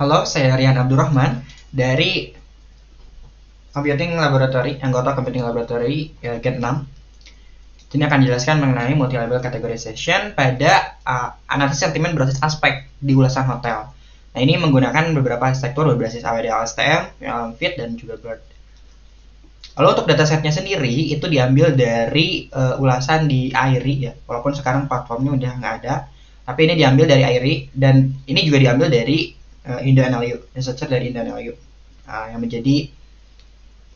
Halo, saya Rian Abdurrahman dari Computing Laboratory, anggota Computing Laboratory Gen 6. Ini akan dijelaskan mengenai multi-level categorization pada analisis sentimen berbasis aspek di ulasan hotel. Nah, ini menggunakan beberapa arsitektur berbasis AWD-LSTM, Fit, dan juga BERT. Lalu untuk datasetnya sendiri itu diambil dari ulasan di AIRI ya, walaupun sekarang platformnya udah nggak ada, tapi ini diambil dari AIRI dan ini juga diambil dari IndoNLU, researcher dari IndoNLU yang menjadi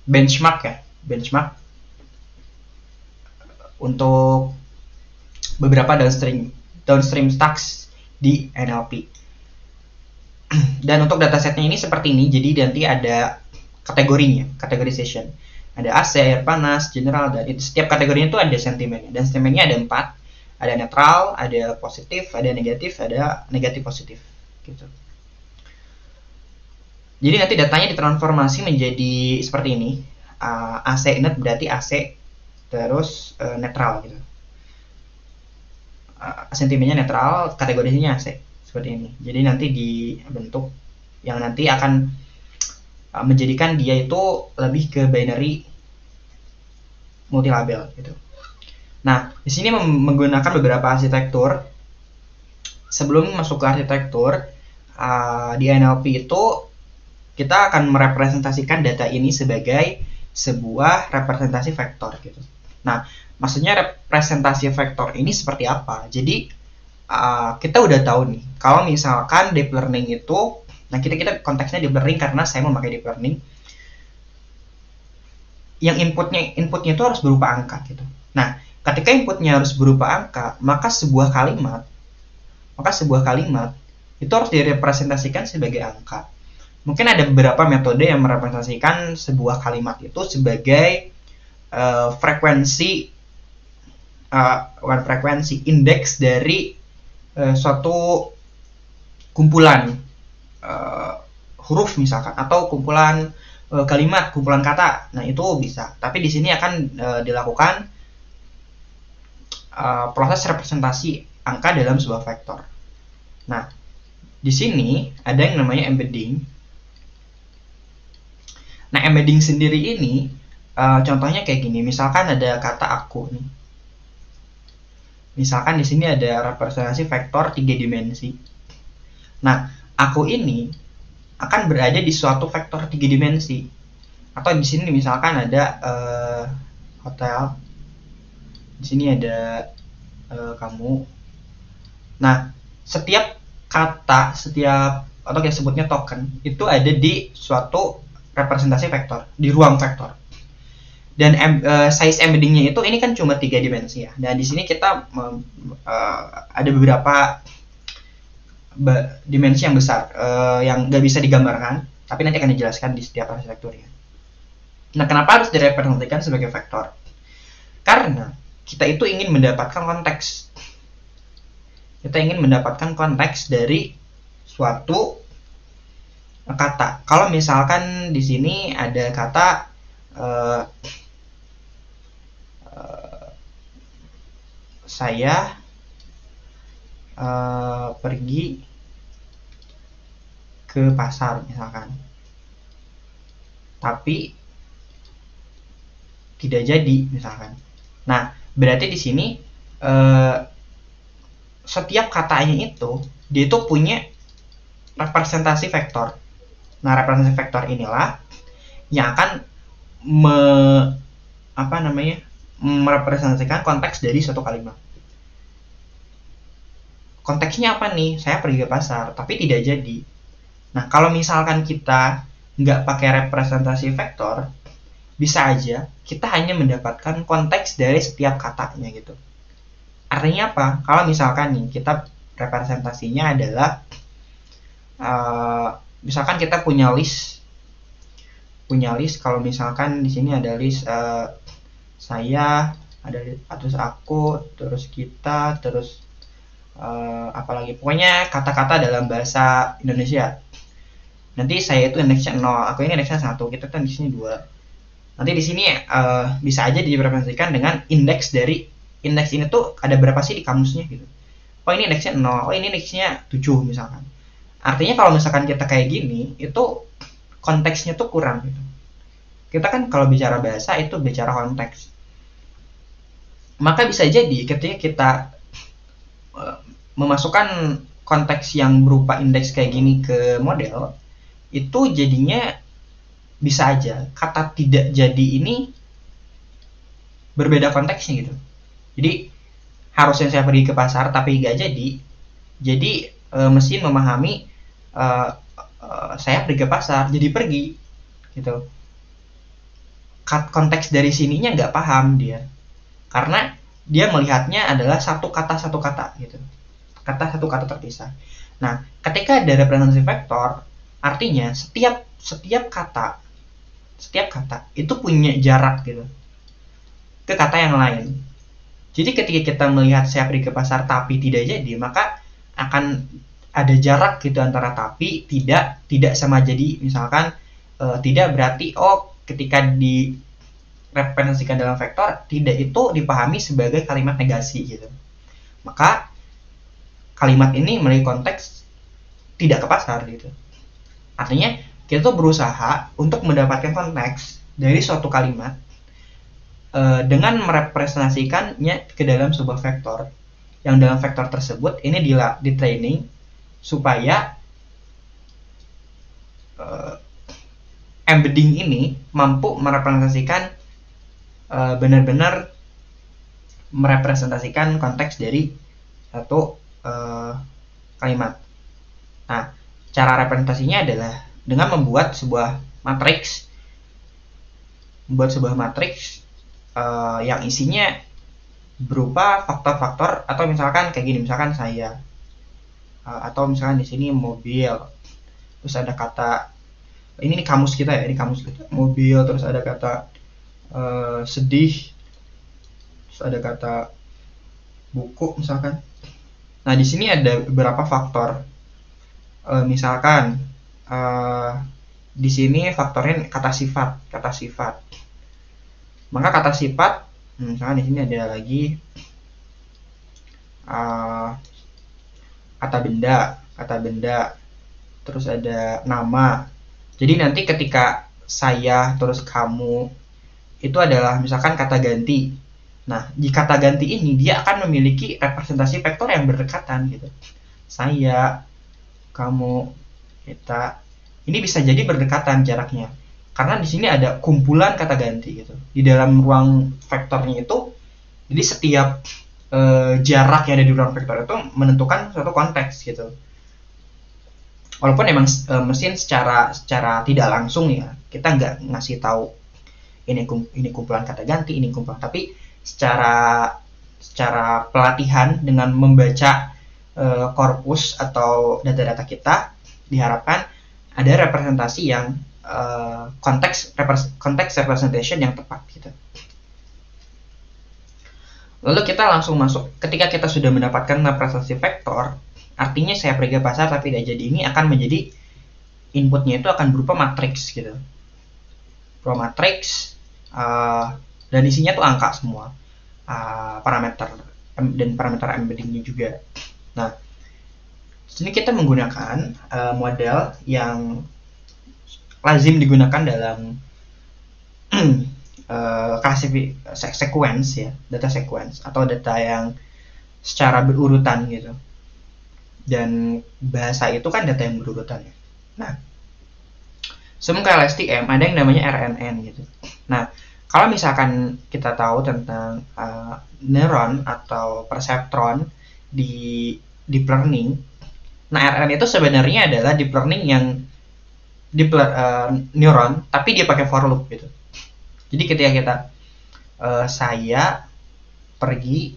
benchmark untuk beberapa downstream stacks di NLP. Dan untuk datasetnya ini seperti ini, jadi nanti ada kategorinya, categorization. Ada AC, air panas, general, dan itu setiap kategorinya itu ada sentimennya. Dan sentimennya ada 4, ada netral, ada positif, ada negatif positif, gitu. Jadi nanti datanya ditransformasi menjadi seperti ini. AC net berarti AC terus netral gitu. Sentimennya netral, kategorinya AC seperti ini. Jadi nanti dibentuk yang nanti akan menjadikan dia itu lebih ke binary multilabel gitu. Nah, di sini menggunakan beberapa arsitektur. Sebelum masuk ke arsitektur di NLP itu kita akan merepresentasikan data ini sebagai sebuah representasi vektor gitu. Nah, maksudnya representasi vektor ini seperti apa? Jadi kita udah tahu nih, kalau misalkan deep learning itu, nah kita konteksnya deep learning karena saya memakai deep learning, yang inputnya itu harus berupa angka gitu. Nah, ketika inputnya harus berupa angka, maka sebuah kalimat itu harus direpresentasikan sebagai angka. Mungkin ada beberapa metode yang merepresentasikan sebuah kalimat itu sebagai frekuensi indeks dari suatu kumpulan huruf misalkan, atau kumpulan kalimat, kumpulan kata. Nah, itu bisa. Tapi di sini akan dilakukan proses representasi angka dalam sebuah vektor. Nah, di sini ada yang namanya embedding. Nah, embedding sendiri ini contohnya kayak gini. Misalkan ada kata aku nih. Misalkan di sini ada representasi vektor 3 dimensi. Nah, aku ini akan berada di suatu vektor 3 dimensi. Atau di sini misalkan ada hotel. Di sini ada kamu. Nah, setiap kata, atau kita sebutnya token, itu ada di suatu representasi vektor, di ruang vektor. Dan size embeddingnya itu ini kan cuma 3 dimensi ya. Dan di sini kita ada beberapa dimensi yang besar yang nggak bisa digambarkan, tapi nanti akan dijelaskan di setiap arsitekturnya. Nah, kenapa harus direpresentasikan sebagai vektor? Karena kita itu ingin mendapatkan konteks. Kita ingin mendapatkan konteks dari suatu kata. Kalau misalkan di sini ada kata saya pergi ke pasar misalkan, tapi tidak jadi misalkan. Nah, berarti di sini setiap katanya itu dia itu punya representasi vektor. Nah, representasi vektor inilah yang akan merepresentasikan konteks dari suatu kalimat. Konteksnya apa nih? Saya pergi ke pasar, tapi tidak jadi. Nah, kalau misalkan kita nggak pakai representasi vektor, bisa aja kita hanya mendapatkan konteks dari setiap katanya gitu. Artinya apa? Kalau misalkan nih kita representasinya adalah misalkan kita punya list, kalau misalkan di sini ada list saya, ada terus aku, terus kita, terus apalagi, pokoknya kata-kata dalam bahasa Indonesia. Nanti saya itu indeksnya 0, aku ini indeksnya 1, kita kan di sini 2. Nanti di sini bisa aja direpresentasikan dengan indeks dari indeks ini tuh ada berapa sih di kamusnya gitu. Oh, ini indeksnya 0, oh ini indeksnya 7 misalkan. Artinya kalau misalkan kita kayak gini, itu konteksnya tuh kurang gitu. Kita kan kalau bicara bahasa itu bicara konteks. Maka bisa jadi ketika kita memasukkan konteks yang berupa indeks kayak gini ke model, itu jadinya bisa aja kata tidak jadi ini berbeda konteksnya gitu. Jadi harusnya saya pergi ke pasar tapi nggak jadi mesin memahami saya pergi ke pasar jadi pergi gitu. Konteks dari sininya nggak paham dia, karena dia melihatnya adalah satu kata gitu, satu kata terpisah. Nah, ketika ada representasi vektor, artinya setiap kata itu punya jarak gitu ke kata yang lain. Jadi ketika kita melihat saya pergi ke pasar tapi tidak jadi, maka akan ada jarak gitu antara tapi tidak sama jadi. Misalkan tidak berarti ketika direpresentasikan dalam vektor tidak itu dipahami sebagai kalimat negasi gitu. Maka kalimat ini memiliki konteks tidak ke pasar gitu. Artinya kita tuh berusaha untuk mendapatkan konteks dari suatu kalimat dengan merepresentasikannya ke dalam sebuah vektor. Yang dalam vektor tersebut ini di training supaya embedding ini mampu merepresentasikan benar-benar merepresentasikan konteks dari satu kalimat. Nah, cara representasinya adalah dengan membuat sebuah matriks yang isinya berupa faktor-faktor, atau misalkan kayak gini, misalkan saya, atau misalkan di sini mobil, terus ada kata ini kamus kita ya, ini kamus kita mobil, terus ada kata sedih, terus ada kata buku misalkan. Nah, di sini ada beberapa faktor, misalkan di sini faktornya kata sifat. Maka kata sifat, misalkan di sini ada lagi kata benda, terus ada nama. Jadi nanti ketika saya terus kamu itu adalah misalkan kata ganti. Nah, di kata ganti ini dia akan memiliki representasi vektor yang berdekatan gitu. Saya, kamu, kita. Ini bisa jadi berdekatan jaraknya. Karena di sini ada kumpulan kata ganti gitu. Di dalam ruang vektornya itu, jadi setiap jarak yang ada di ruang vektor itu menentukan suatu konteks gitu. Walaupun emang mesin secara tidak langsung ya, kita nggak ngasih tahu ini kumpulan kata ganti, ini kumpulan, tapi secara pelatihan dengan membaca korpus atau data-data kita, diharapkan ada representasi yang konteks representation yang tepat gitu. Lalu kita langsung masuk, ketika kita sudah mendapatkan representasi vektor, artinya saya pergi ke pasar tapi tidak jadi, ini akan menjadi inputnya itu akan berupa matriks gitu, berupa matriks dan isinya tuh angka semua, parameter dan parameter embeddingnya juga. Nah, sini kita menggunakan model yang lazim digunakan dalam sequence ya, data sequence atau data yang secara berurutan gitu. Dan bahasa itu kan data yang berurutan ya. Nah, sebelum ke LSTM ada yang namanya RNN gitu. Nah, kalau misalkan kita tahu tentang neuron atau perseptron di deep learning, nah RNN itu sebenarnya adalah deep learning yang neuron tapi dia pakai for loop gitu. Jadi ketika kita saya pergi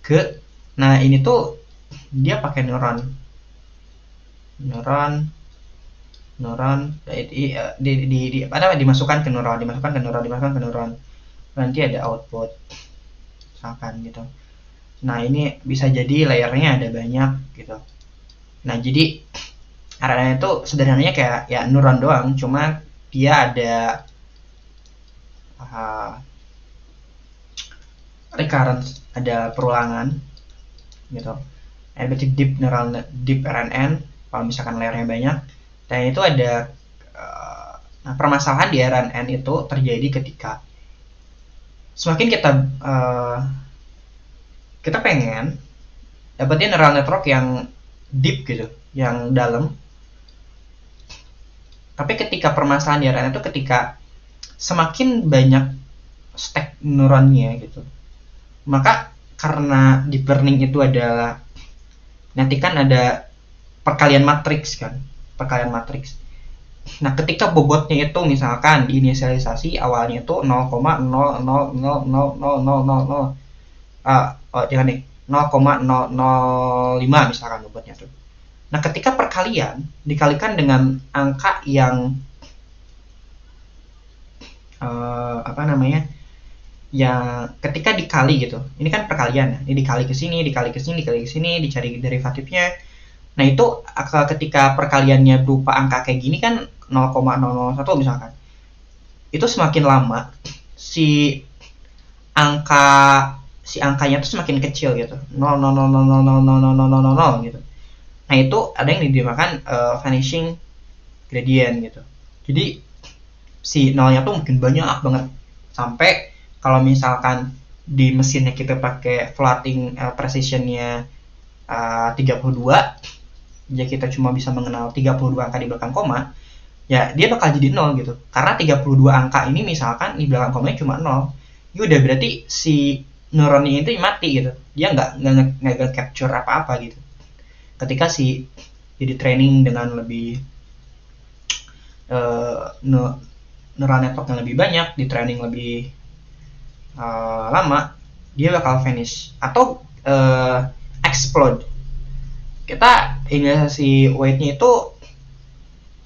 ke, nah ini tuh dia pakai neuron dimasukkan ke neuron, nanti ada output misalkan gitu. Nah, ini bisa jadi layernya ada banyak gitu. Nah, jadi RNN itu sederhananya kayak ya neuron doang, cuma dia ada recurrence, ada perulangan gitu. Berarti deep RNN kalau misalkan layernya banyak. Dan itu ada permasalahan di RNN itu terjadi ketika semakin kita pengen dapetin neural network yang deep gitu, yang dalam. Tapi ketika permasalahan di RNN itu ketika semakin banyak stack neuronnya gitu, maka karena deep learning itu adalah nanti kan ada perkalian matriks kan, perkalian matriks. Nah, ketika bobotnya itu misalkan diinisialisasi awalnya itu 0,0000000 jangan nih 0,005 misalkan bobotnya tuh. Nah, ketika perkalian dikalikan dengan angka yang yang ketika dikali gitu, ini kan perkalian, ini dikali ke sini, dikali ke sini, dikali ke sini, dicari derivatifnya. Nah, itu ketika perkaliannya berupa angka kayak gini kan 0,001 misalkan, itu semakin lama si angkanya tuh semakin kecil gitu, 0,0000000 gitu. Nah, itu ada yang dinamakan vanishing gradient gitu. Jadi si nolnya tuh mungkin banyak banget, sampai kalau misalkan di mesinnya kita pakai floating precisionnya 32, ya kita cuma bisa mengenal 32 angka di belakang koma, ya dia bakal jadi 0 gitu. Karena 32 angka ini misalkan di belakang komanya cuma 0, ya udah berarti si neuronnya itu mati gitu. Dia nggak capture apa-apa gitu. Ketika si jadi training dengan lebih neural network yang lebih banyak, di training lebih lama, dia bakal vanish atau explode. Kita inisiasi weightnya itu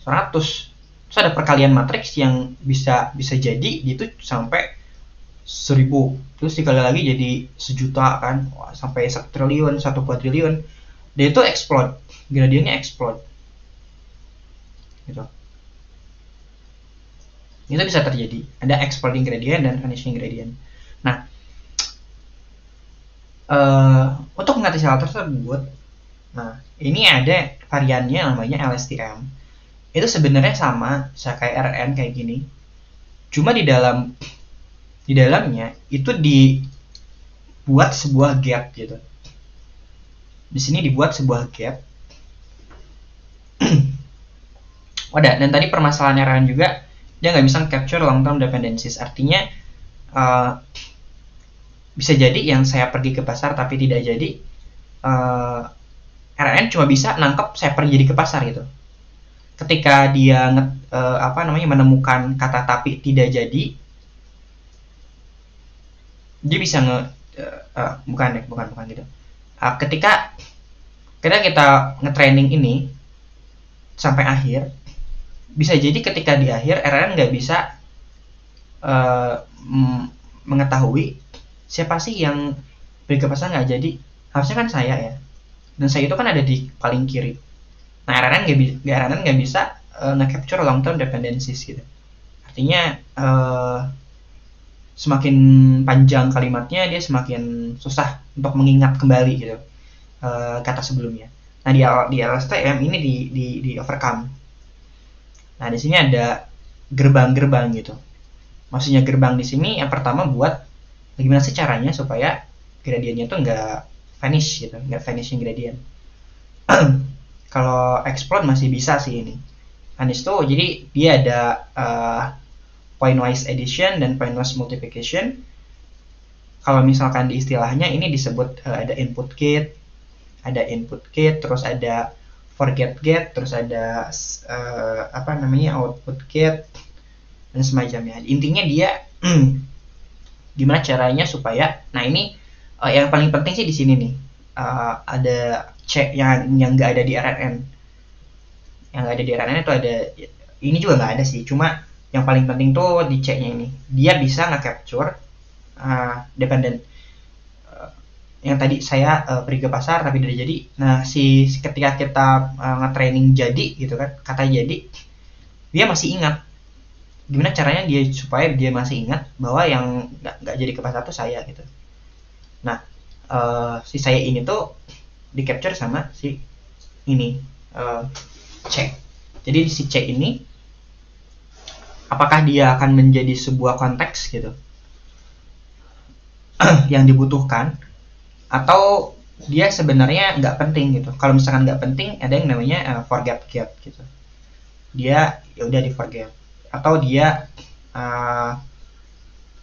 100, terus ada perkalian matriks yang bisa jadi itu sampai 1000, terus dikali lagi jadi 1.000.000 kan, sampai 1 triliun, 1 kuadriliun, dan itu explode, gradiennya explode gitu. Itu bisa terjadi, ada exploding gradient dan vanishing gradient. Nah, untuk mengatasi hal tersebut, nah ini ada variannya namanya LSTM. Itu sebenarnya sama kayak RNN kayak gini, cuma di dalamnya itu dibuat sebuah gap gitu. Di sini dibuat sebuah gap. Dan tadi permasalahannya RNN juga, dia nggak bisa capture long term dependencies. Artinya bisa jadi yang saya pergi ke pasar tapi tidak jadi, RNN cuma bisa nangkep saya pergi ke pasar gitu. Ketika dia menemukan kata tapi tidak jadi, dia bisa bukan gitu. Ketika kita nge-training ini sampai akhir, bisa jadi ketika di akhir RNN nggak bisa mengetahui siapa sih yang pergi ke pasar nggak jadi. Harusnya kan saya ya, dan saya itu kan ada di paling kiri. Nah, RNN nggak bisa nge-capture long term dependencies gitu. Artinya semakin panjang kalimatnya, dia semakin susah untuk mengingat kembali gitu kata sebelumnya. Nah, di LSTM ini di overcome. Nah, di sini ada gerbang-gerbang gitu. Maksudnya gerbang di sini yang pertama buat gimana sih caranya supaya gradiennya tuh nggak vanish gitu, nggak vanishing gradient. Kalau explode masih bisa sih ini. Vanish tuh jadi dia ada pointwise addition dan pointwise multiplication. Kalau misalkan di istilahnya ini disebut ada input gate, terus ada forget gate, terus ada output gate dan semacamnya. Intinya dia gimana caranya supaya, nah ini yang paling penting sih di sini nih, ada cek yang nggak ada di RNN. Yang nggak ada di RNN itu ada, ini juga nggak ada sih, cuma yang paling penting tuh di ceknya ini, dia bisa nge-capture dependent yang tadi saya pergi ke pasar tapi tidak jadi. Nah, ketika kita nge-training jadi gitu kan, kata jadi, dia masih ingat. Gimana caranya dia supaya dia masih ingat bahwa yang nggak jadi ke pasar tuh saya gitu. Nah, si saya ini tuh di capture sama si ini. C. Jadi si C ini apakah dia akan menjadi sebuah konteks gitu yang dibutuhkan, atau dia sebenarnya nggak penting gitu. Kalau misalkan nggak penting, ada yang namanya forget get gitu. Dia ya udah di forget, atau dia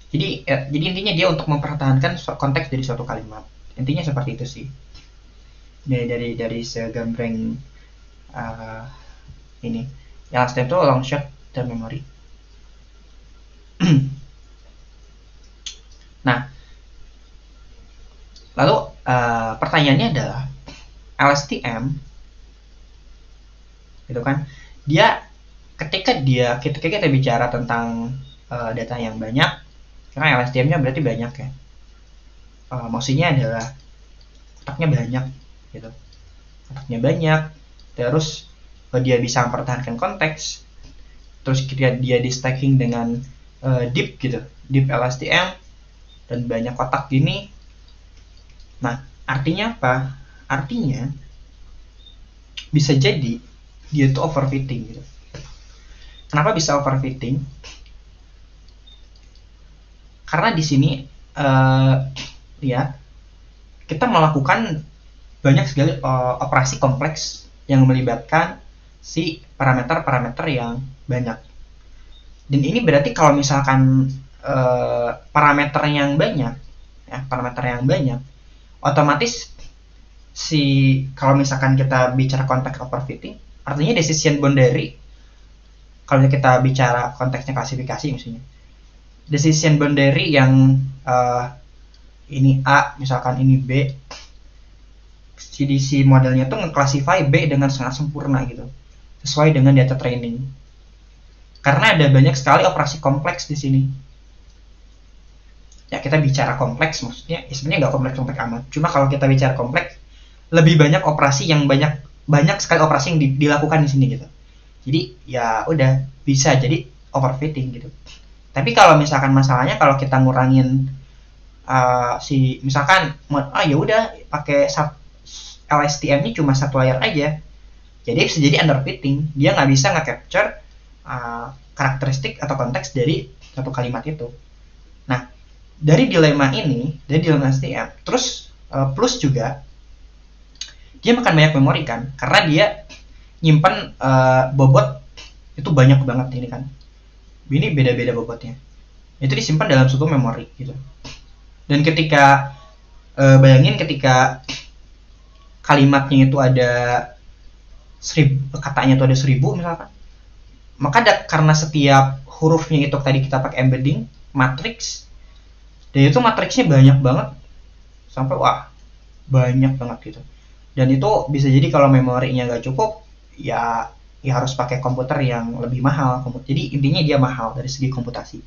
jadi intinya dia untuk mempertahankan konteks dari suatu kalimat. Intinya seperti itu sih. Dari segambreng ini. Yang last itu long short term memory. Nah, lalu pertanyaannya adalah LSTM gitu kan, dia ketika kita bicara tentang data yang banyak, karena LSTM-nya berarti banyak ya, maksudnya adalah kotaknya banyak gitu, kotaknya banyak, terus dia bisa mempertahankan konteks, terus ketika dia di stacking dengan deep gitu, deep LSTM dan banyak kotak gini. Nah, artinya apa? Artinya bisa jadi dia itu overfitting gitu. Kenapa bisa overfitting? Karena di sini lihat, kita melakukan banyak sekali operasi kompleks yang melibatkan si parameter-parameter yang banyak. Dan ini berarti kalau misalkan parameter yang banyak, otomatis kalau misalkan kita bicara konteks overfitting, artinya decision boundary. Kalau kita bicara konteksnya klasifikasi misalnya, decision boundary yang ini A, misalkan ini B, CDC modelnya tuh nge-classify B dengan sangat sempurna gitu, sesuai dengan data training. Karena ada banyak sekali operasi kompleks di sini. Ya, kita bicara kompleks, maksudnya ya sebenarnya nggak kompleks amat. Cuma kalau kita bicara kompleks, lebih banyak operasi yang banyak sekali operasi yang dilakukan di sini gitu. Jadi ya udah bisa jadi overfitting gitu. Tapi kalau misalkan masalahnya kalau kita ngurangin misalkan ya udah pakai LSTM-nya cuma satu layer aja, jadi bisa jadi underfitting. Dia nggak bisa nge-capture karakteristik atau konteks dari satu kalimat itu. Nah, dari dilema STM, terus plus juga dia makan banyak memori kan, karena dia nyimpan bobot itu banyak banget ini kan. Ini beda-beda bobotnya. Itu disimpan dalam suatu memori gitu. Dan ketika bayangin ketika kalimatnya itu ada 1000, katanya itu ada 1000 misalkan, maka karena setiap hurufnya itu tadi kita pakai embedding matrix, dan itu matriksnya banyak banget sampai banyak banget gitu. Dan itu bisa jadi kalau memorinya nggak cukup, ya harus pakai komputer yang lebih mahal. Jadi intinya dia mahal dari segi komputasi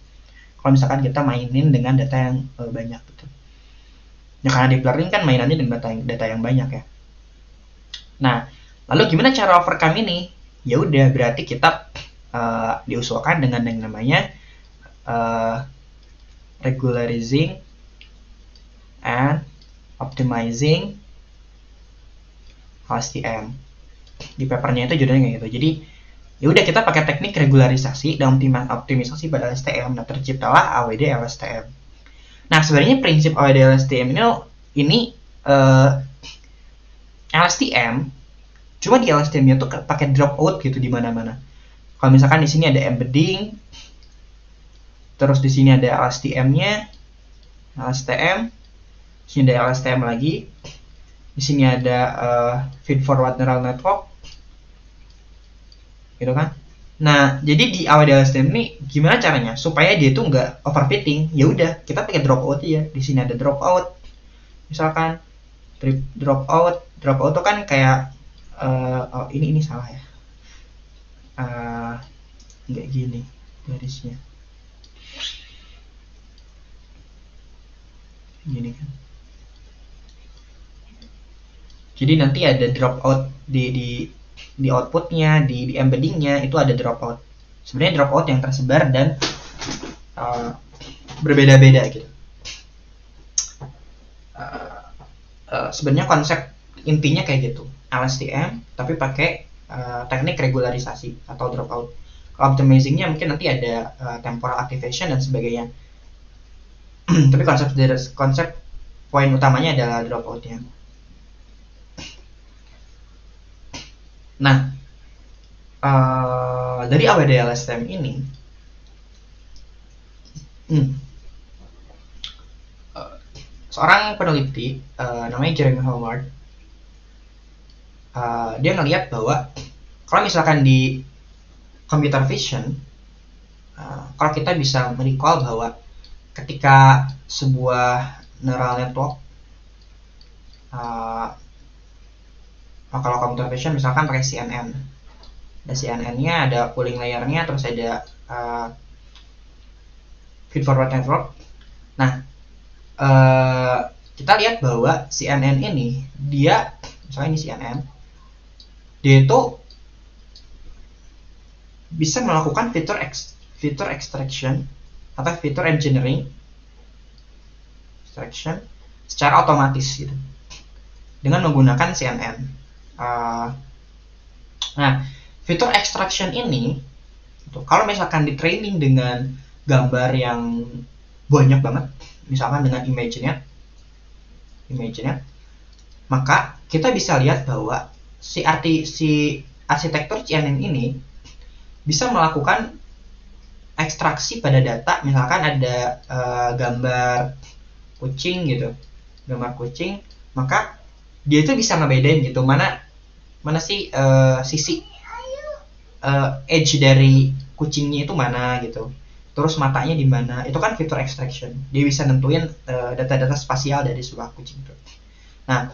kalau misalkan kita mainin dengan data yang banyak gitu. Ya karena deep learning kan mainannya dengan data yang banyak ya. Nah, lalu gimana cara overcome ini? Ya udah, berarti kita diusulkan dengan yang namanya regularizing and optimizing LSTM. Di papernya itu judulnya kayak gitu. Jadi ya udah, kita pakai teknik regularisasi dan optimisasi pada LSTM. Nah, terciptalah AWD LSTM. Nah, sebenarnya prinsip AWD LSTM ini LSTM, cuma di LSTM-nya tuh pakai dropout gitu di mana-mana. Kalau misalkan di sini ada embedding, terus di sini ada LSTM-nya, LSTM, di sini ada LSTM lagi, di sini ada feed forward neural network, gitu kan. Nah, jadi di AWD LSTM ini gimana caranya supaya dia itu nggak overfitting? Ya udah, kita pakai dropout aja. Di sini ada dropout, misalkan dropout itu kan kayak ini salah ya, nggak gini garisnya, gini kan. Jadi nanti ada dropout di outputnya, di embeddingnya itu ada dropout. Sebenarnya dropout yang tersebar dan berbeda-beda gitu. Sebenarnya konsep intinya kayak gitu, LSTM tapi pakai teknik regularisasi atau dropout. Kalau optimizingnya mungkin nanti ada temporal activation dan sebagainya. Tapi konsep poin utamanya adalah dropoutnya. Nah, dari AWD-LSTM ini, seorang peneliti namanya Jeremy Howard, dia ngelihat bahwa kalau misalkan di computer vision, kalau kita bisa merecall bahwa ketika sebuah neural network, kalau computer vision misalkan pakai CNN, ada CNN-nya, ada pooling layer-nya, terus ada feed forward network. Nah, kita lihat bahwa CNN ini, dia misalnya ini CNN, dia itu bisa melakukan feature extraction atau feature engineering extraction secara otomatis gitu, dengan menggunakan CNN. Nah, feature extraction ini kalau misalkan di training dengan gambar yang banyak banget, misalkan dengan ImageNet, maka kita bisa lihat bahwa si arsitektur CNN ini bisa melakukan ekstraksi pada data. Misalkan ada gambar kucing gitu, maka dia itu bisa ngebedain gitu mana sih sisi edge dari kucingnya itu mana gitu, terus matanya di mana. Itu kan feature extraction, dia bisa nentuin data-data spasial dari sebuah kucing itu. Nah,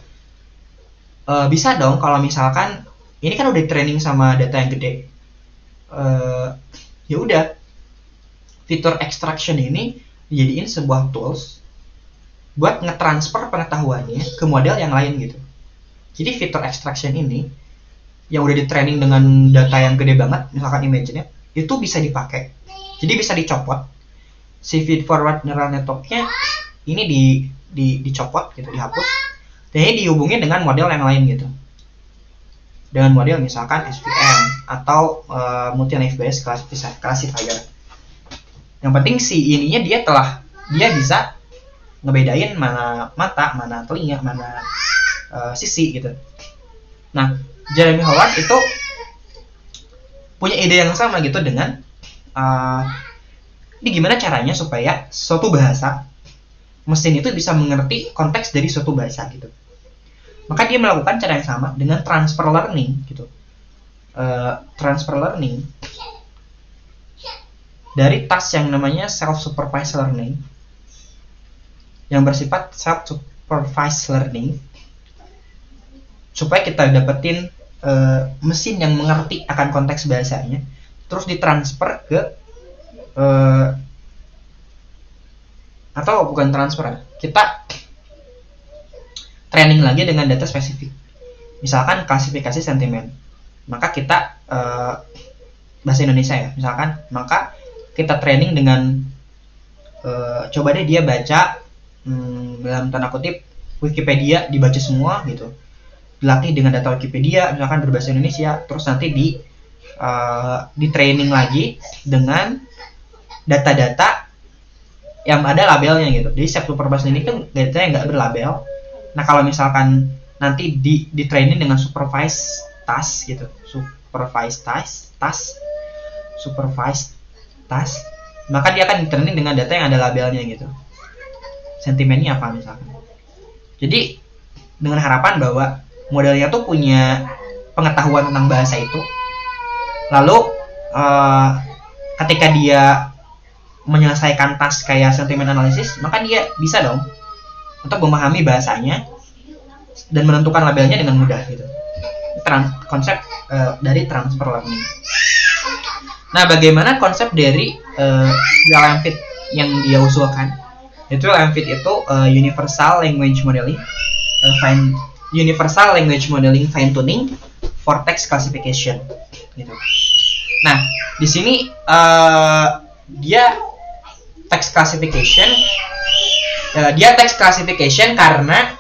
bisa dong kalau misalkan ini kan udah training sama data yang gede, ya udah feature extraction ini dijadiin sebuah tools buat ngetransfer pengetahuannya ke model yang lain gitu. Jadi feature extraction ini yang udah di training dengan data yang gede banget, misalkan ImageNet, itu bisa dipakai. Jadi bisa dicopot si feed forward neural network-nya ini dicopot gitu, dihapus, dan ini dihubungin dengan model yang lain gitu, dengan model misalkan SVM atau multi-naive Bayes classifier. Yang penting si ininya dia bisa ngebedain mana mata, mana telinga, mana sisi gitu. Nah, Jeremy Howard itu punya ide yang sama gitu dengan ini gimana caranya supaya suatu bahasa mesin itu bisa mengerti konteks dari suatu bahasa gitu. Maka dia melakukan cara yang sama dengan transfer learning gitu. Transfer learning dari task yang namanya self-supervised learning, yang bersifat self-supervised learning, supaya kita dapetin mesin yang mengerti akan konteks bahasanya, terus ditransfer ke atau bukan transfer, kita training lagi dengan data spesifik, misalkan klasifikasi sentimen. Maka kita bahasa Indonesia ya misalkan, maka kita training dengan coba deh dia baca dalam tanda kutip Wikipedia, dibaca semua gitu, dilatih dengan data Wikipedia misalkan berbahasa Indonesia, terus nanti di training lagi dengan data-data yang ada labelnya gitu. Jadi self-supervised ini kan data yang nggak berlabel. Nah, kalau misalkan nanti di training dengan supervised task gitu, supervised task, maka dia akan di training dengan data yang ada labelnya gitu, sentimennya apa misalkan. Jadi dengan harapan bahwa modelnya tuh punya pengetahuan tentang bahasa itu, lalu ketika dia menyelesaikan task kayak sentimen analisis, maka dia bisa dong untuk memahami bahasanya dan menentukan labelnya dengan mudah gitu. Konsep dari transfer learning. Nah, bagaimana konsep dari LLM-Fit yang dia usulkan? Itu LLM-Fit itu Universal Language Modeling, Universal Language Modeling Fine Tuning for Text Classification gitu. Nah, di sini dia text classification, karena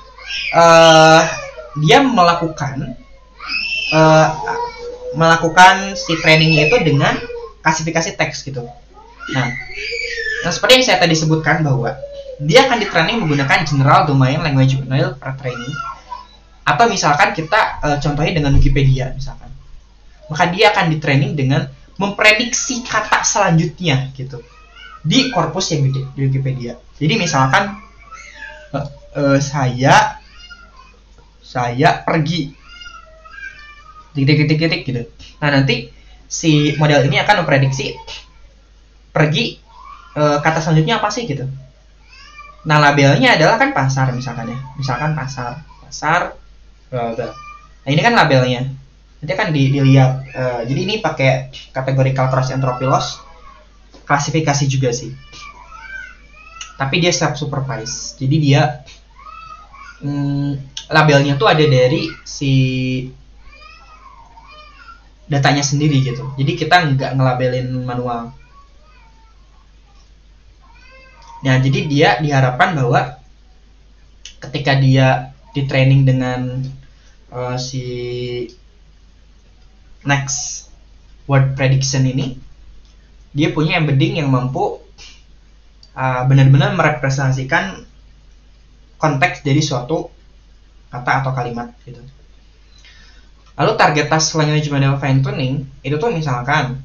dia melakukan melakukan si trainingnya itu dengan klasifikasi teks gitu. Nah, seperti yang saya tadi sebutkan bahwa dia akan di-training menggunakan General Domain Language Model Pre-training, atau misalkan kita contohnya dengan Wikipedia misalkan. Maka dia akan di-training dengan memprediksi kata selanjutnya gitu di korpus yang gede di Wikipedia. Jadi misalkan saya pergi titik gitu. Nah, nanti si model ini akan memprediksi pergi kata selanjutnya apa sih gitu. Nah, labelnya adalah kan pasar misalkan ya. Misalkan pasar. Nah, ini kan labelnya. Nanti akan dilihat. Jadi ini pakai categorical cross entropy loss, klasifikasi juga sih. Tapi dia self supervise. Jadi dia labelnya tuh ada dari si datanya sendiri gitu. Jadi kita nggak ngelabelin manual. Nah, jadi dia diharapkan bahwa ketika dia di training dengan si next word prediction ini, dia punya embedding yang mampu benar-benar merepresentasikan konteks dari suatu kata atau kalimat gitu. Lalu target task language model fine tuning itu tuh misalkan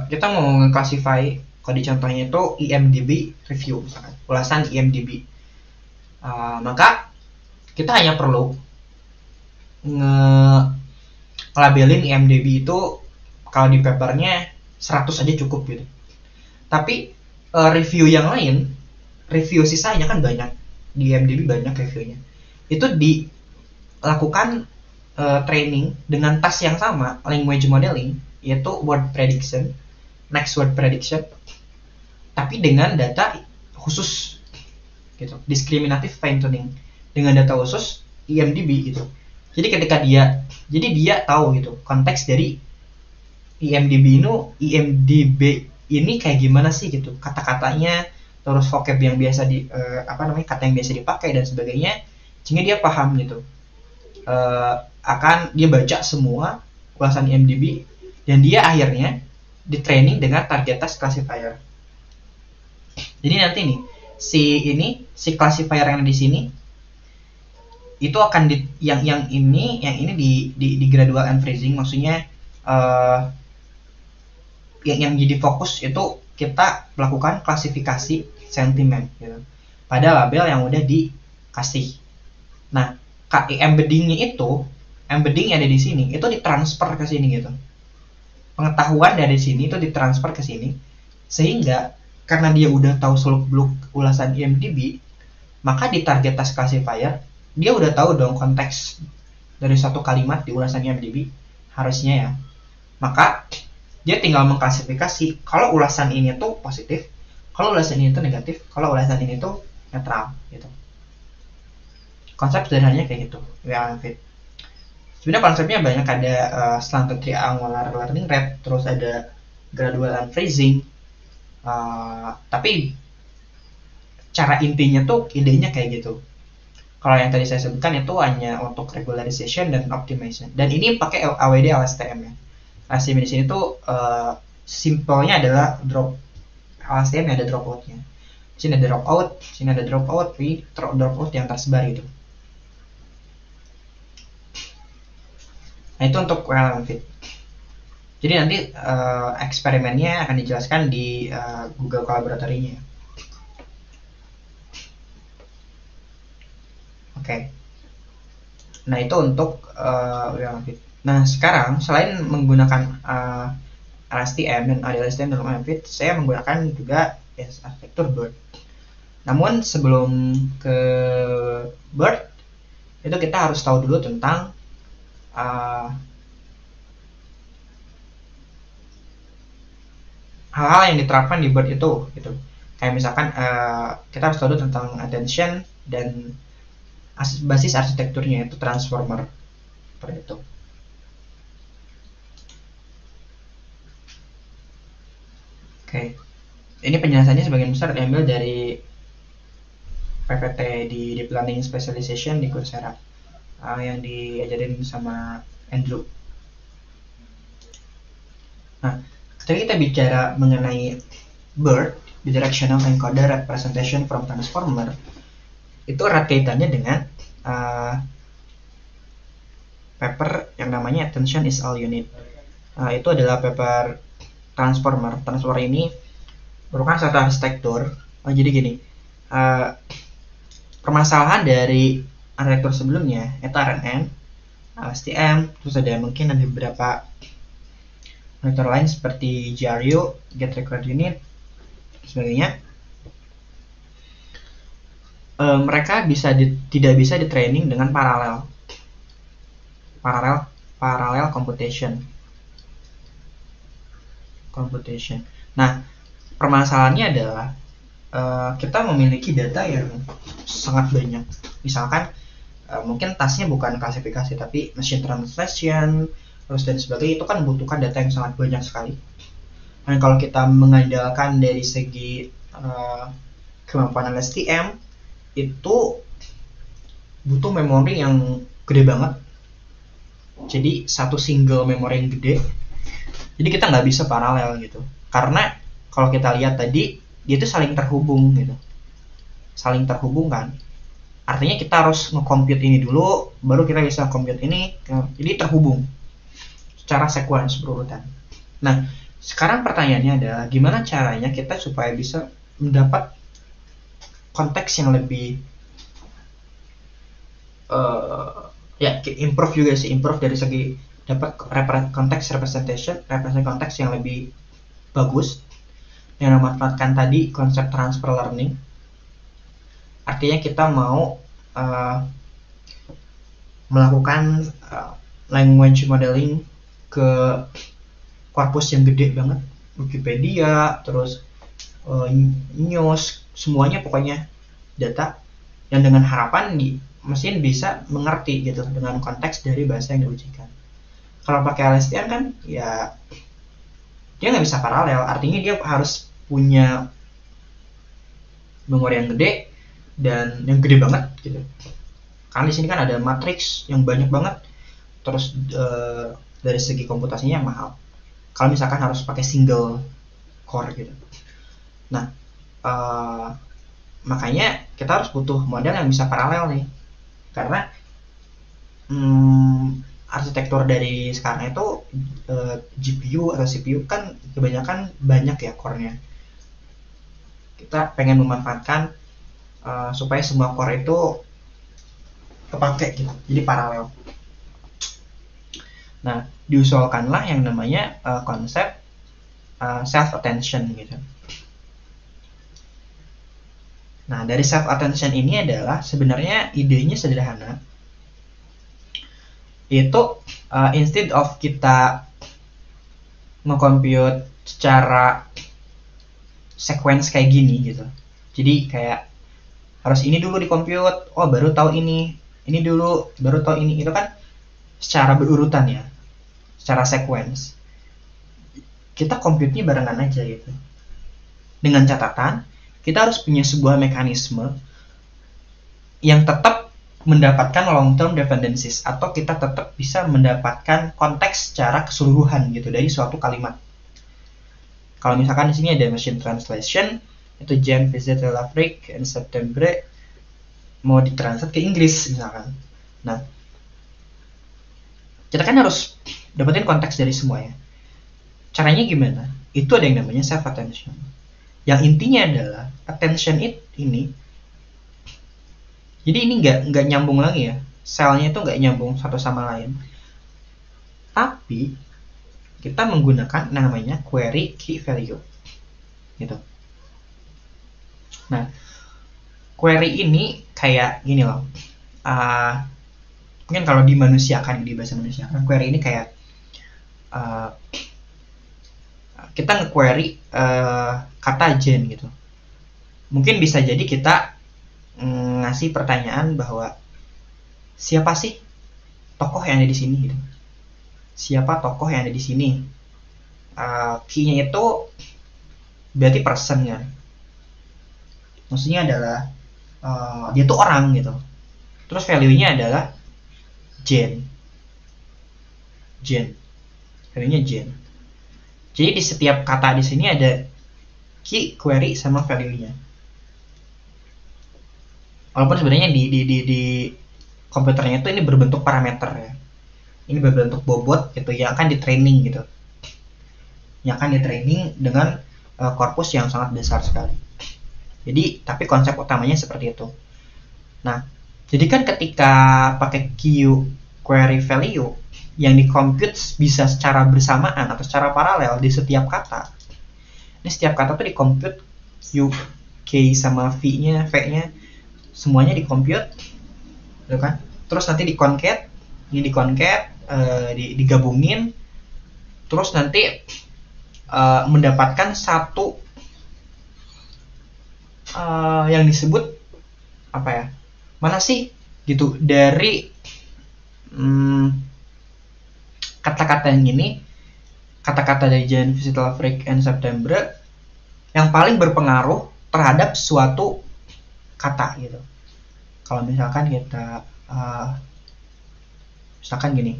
kita mau nge-classify, kalau di contohnya itu IMDb review misalkan, ulasan IMDb. Maka kita hanya perlu nge-labelin IMDb itu kalau di papernya 100 aja cukup gitu. Tapi review yang lain, review sisanya kan banyak, di IMDb banyak reviewnya, itu dilakukan training dengan task yang sama, language modeling, yaitu word prediction, next word prediction, tapi dengan data khusus gitu, discriminative fine tuning dengan data khusus IMDb gitu. Jadi ketika dia tahu gitu konteks dari IMDb ini kayak gimana sih gitu, kata-katanya, terus vocab yang biasa kata yang biasa dipakai dan sebagainya, sehingga dia paham gitu. Akan dia baca semua ulasan IMDb dan dia akhirnya di training dengan target task classifier. Jadi nanti nih si classifier yang di sini itu akan yang ini di gradual unfreezing, maksudnya yang jadi fokus itu kita melakukan klasifikasi sentimen gitu pada label yang udah dikasih. Nah, embedding yang ada di sini itu ditransfer ke sini gitu. Pengetahuan dari sini itu ditransfer ke sini, sehingga karena dia udah tahu seluk-beluk ulasan IMDb, maka di target task classifier dia udah tahu dong konteks dari satu kalimat di ulasan IMDb harusnya ya. Maka dia tinggal mengklasifikasi kalau ulasan ini tuh positif, kalau ulasan ini tuh negatif, kalau ulasan ini tuh netral gitu. Konsep sederhananya kayak gitu, WLM fit. Sebenarnya konsepnya banyak, ada slanted triangular learning rate, terus ada gradual unfreezing. Tapi cara intinya tuh idenya kayak gitu. Kalau yang tadi saya sebutkan itu hanya untuk regularization dan optimization. Dan ini pakai AWD LSTM ya. LSTM di sini tuh simpelnya adalah LSTM ada dropoutnya. Di sini ada dropout, sini ada dropout, dropout yang tersebar gitu. Nah, itu untuk WLM fit. Jadi nanti eksperimennya akan dijelaskan di Google Collaboratory-nya. Oke. Nah, itu untuk WLM fit. Nah, sekarang selain menggunakan LSTM dan ADLSTM dalam WLM fit, saya menggunakan juga arsitektur BERT. Namun sebelum ke BERT, itu kita harus tahu dulu tentang hal-hal yang diterapkan di BERT itu gitu. Kayak misalkan kita harus tahu dulu tentang attention dan basis arsitekturnya, itu transformer seperti itu. Oke, ini penjelasannya sebagian besar diambil dari PPT di Deep Learning Specialization di Coursera yang diajarin sama Andrew. Nah, ketika kita bicara mengenai BERT, Bidirectional Encoder Representation from Transformer, itu erat kaitannya dengan paper yang namanya Attention is All You Need. Itu adalah paper transformer. Transformer ini merupakan satu arsitektur. Jadi gini, permasalahan dari arsitektur sebelumnya itu RNN, STM, terus ada mungkin ada beberapa arsitektur lain seperti GRU, Get Record Unit, sebagainya. Mereka tidak bisa di training dengan parallel computation. Nah, permasalahannya adalah kita memiliki data yang sangat banyak. Misalkan mungkin tasnya bukan klasifikasi tapi machine translation terus dan sebagainya, itu kan membutuhkan data yang sangat banyak sekali. Dan kalau kita mengandalkan dari segi kemampuan LSTM, itu butuh memori yang gede banget. Jadi satu single memori yang gede, jadi kita nggak bisa paralel gitu. Karena kalau kita lihat tadi, dia itu saling terhubung gitu, saling terhubung kan. Artinya kita harus nge-compute ini dulu, baru kita bisa compute ini. Jadi terhubung secara sequence berurutan. Nah, sekarang pertanyaannya adalah gimana caranya kita supaya bisa mendapat konteks yang lebih improve juga sih, improve dari segi dapat konteks representation konteks yang lebih bagus, yang memanfaatkan tadi konsep transfer learning. Artinya kita mau melakukan language modeling ke korpus yang gede banget, Wikipedia, terus news, semuanya pokoknya data yang dengan harapan mesin bisa mengerti gitu dengan konteks dari bahasa yang diujikan. Kalau pakai LSTM kan ya dia nggak bisa paralel, artinya dia harus punya memori yang gede dan yang gede banget gitu. Karena di sini kan ada matriks yang banyak banget, terus dari segi komputasinya yang mahal. Kalau misalkan harus pakai single core gitu. Nah, makanya kita harus butuh model yang bisa paralel nih. Karena arsitektur dari sekarang itu GPU atau CPU kan kebanyakan banyak ya core-nya. Kita pengen memanfaatkan supaya semua core itu kepake gitu, jadi paralel. Nah, diusulkanlah yang namanya konsep self-attention gitu. Nah, dari self-attention ini adalah sebenarnya idenya sederhana. Itu instead of kita nge-compute secara sequence kayak gini gitu. Jadi kayak harus ini dulu di-compute, oh baru tahu ini dulu, baru tahu ini. Itu kan secara berurutan ya, secara sequence. Kita compute-nya barengan aja gitu. Dengan catatan, kita harus punya sebuah mekanisme yang tetap mendapatkan long term dependencies, atau kita tetap bisa mendapatkan konteks secara keseluruhan gitu dari suatu kalimat. Kalau misalkan di sini ada machine translation, itu Jan visit l'Afrique in September, mau ditranslate ke Inggris misalkan. Nah, kita kan harus dapetin konteks dari semuanya. Caranya gimana? Itu ada yang namanya self attention. Yang intinya adalah attention ini, jadi ini nggak nyambung lagi ya, selnya itu nggak nyambung satu sama lain, tapi kita menggunakan namanya query key value gitu. Nah, query ini kayak gini loh, mungkin kalau dimanusiakan, di bahasa manusia kan query ini kayak kita nge-query kata Jen gitu. Mungkin bisa jadi kita ngasih pertanyaan bahwa siapa sih tokoh yang ada di sini gitu. Siapa tokoh yang ada di sini? Key-nya itu berarti person kan. Maksudnya adalah dia tuh orang gitu. Terus value-nya adalah Jen. gen, valuenya gen. Jadi di setiap kata di sini ada key, query, sama value-nya. Walaupun sebenarnya di komputernya itu ini berbentuk parameter ya. Ini berbentuk bobot gitu yang akan di training gitu. Yang akan di training dengan korpus yang sangat besar sekali. Jadi tapi konsep utamanya seperti itu. Nah, jadi kan ketika pakai Q query value yang di-compute bisa secara bersamaan atau secara paralel di setiap kata. Ini setiap kata tuh di-compute Q, K sama V-nya semuanya di-compute, gitu kan? Terus nanti di-concat, ini di-concat, digabungin, terus nanti mendapatkan satu yang disebut apa ya? Mana sih gitu dari kata-kata yang ini, kata-kata dari Jan, Visital, Freak, and September yang paling berpengaruh terhadap suatu kata gitu. Kalau misalkan kita misalkan gini,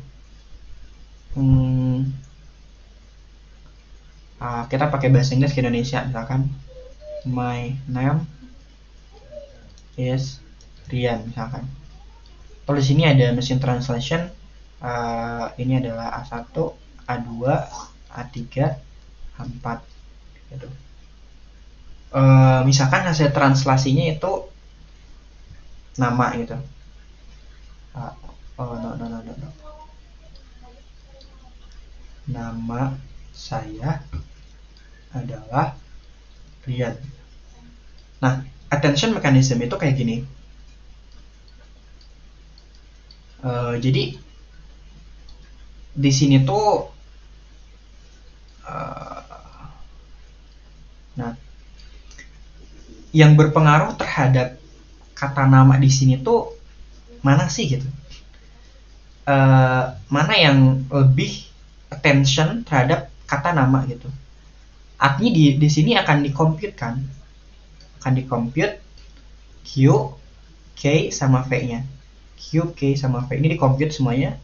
kita pakai bahasa Inggris ke Indonesia, misalkan my name is Rian misalkan. Kalau di sini ada mesin translation, ini adalah A1, A2, A3, A4 gitu. Misalkan hasil translasinya itu nama gitu. No. Nama saya adalah Rian. Nah, attention mechanism itu kayak gini. Jadi di sini tuh nah, yang berpengaruh terhadap kata nama di sini tuh mana sih gitu? Mana yang lebih attention terhadap kata nama gitu? Artinya di sini akan di-compute kan? Akan di-compute Q, K, sama V-nya. Q, K, sama V ini di-compute semuanya.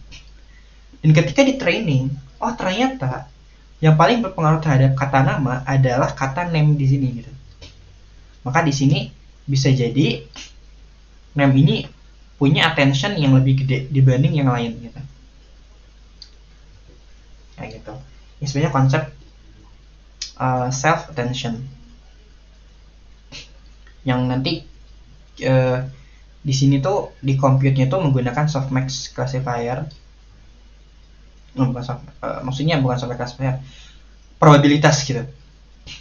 Dan ketika di training, oh ternyata yang paling berpengaruh terhadap kata nama adalah kata name di sini gitu. Maka di sini bisa jadi name ini punya attention yang lebih gede dibanding yang lain gitu. Kayak gitu. Ini sebenarnya konsep self attention. Yang nanti di sini tuh di compute-nya tuh menggunakan softmax classifier. Maksudnya bukan softmax classifier, probabilitas gitu,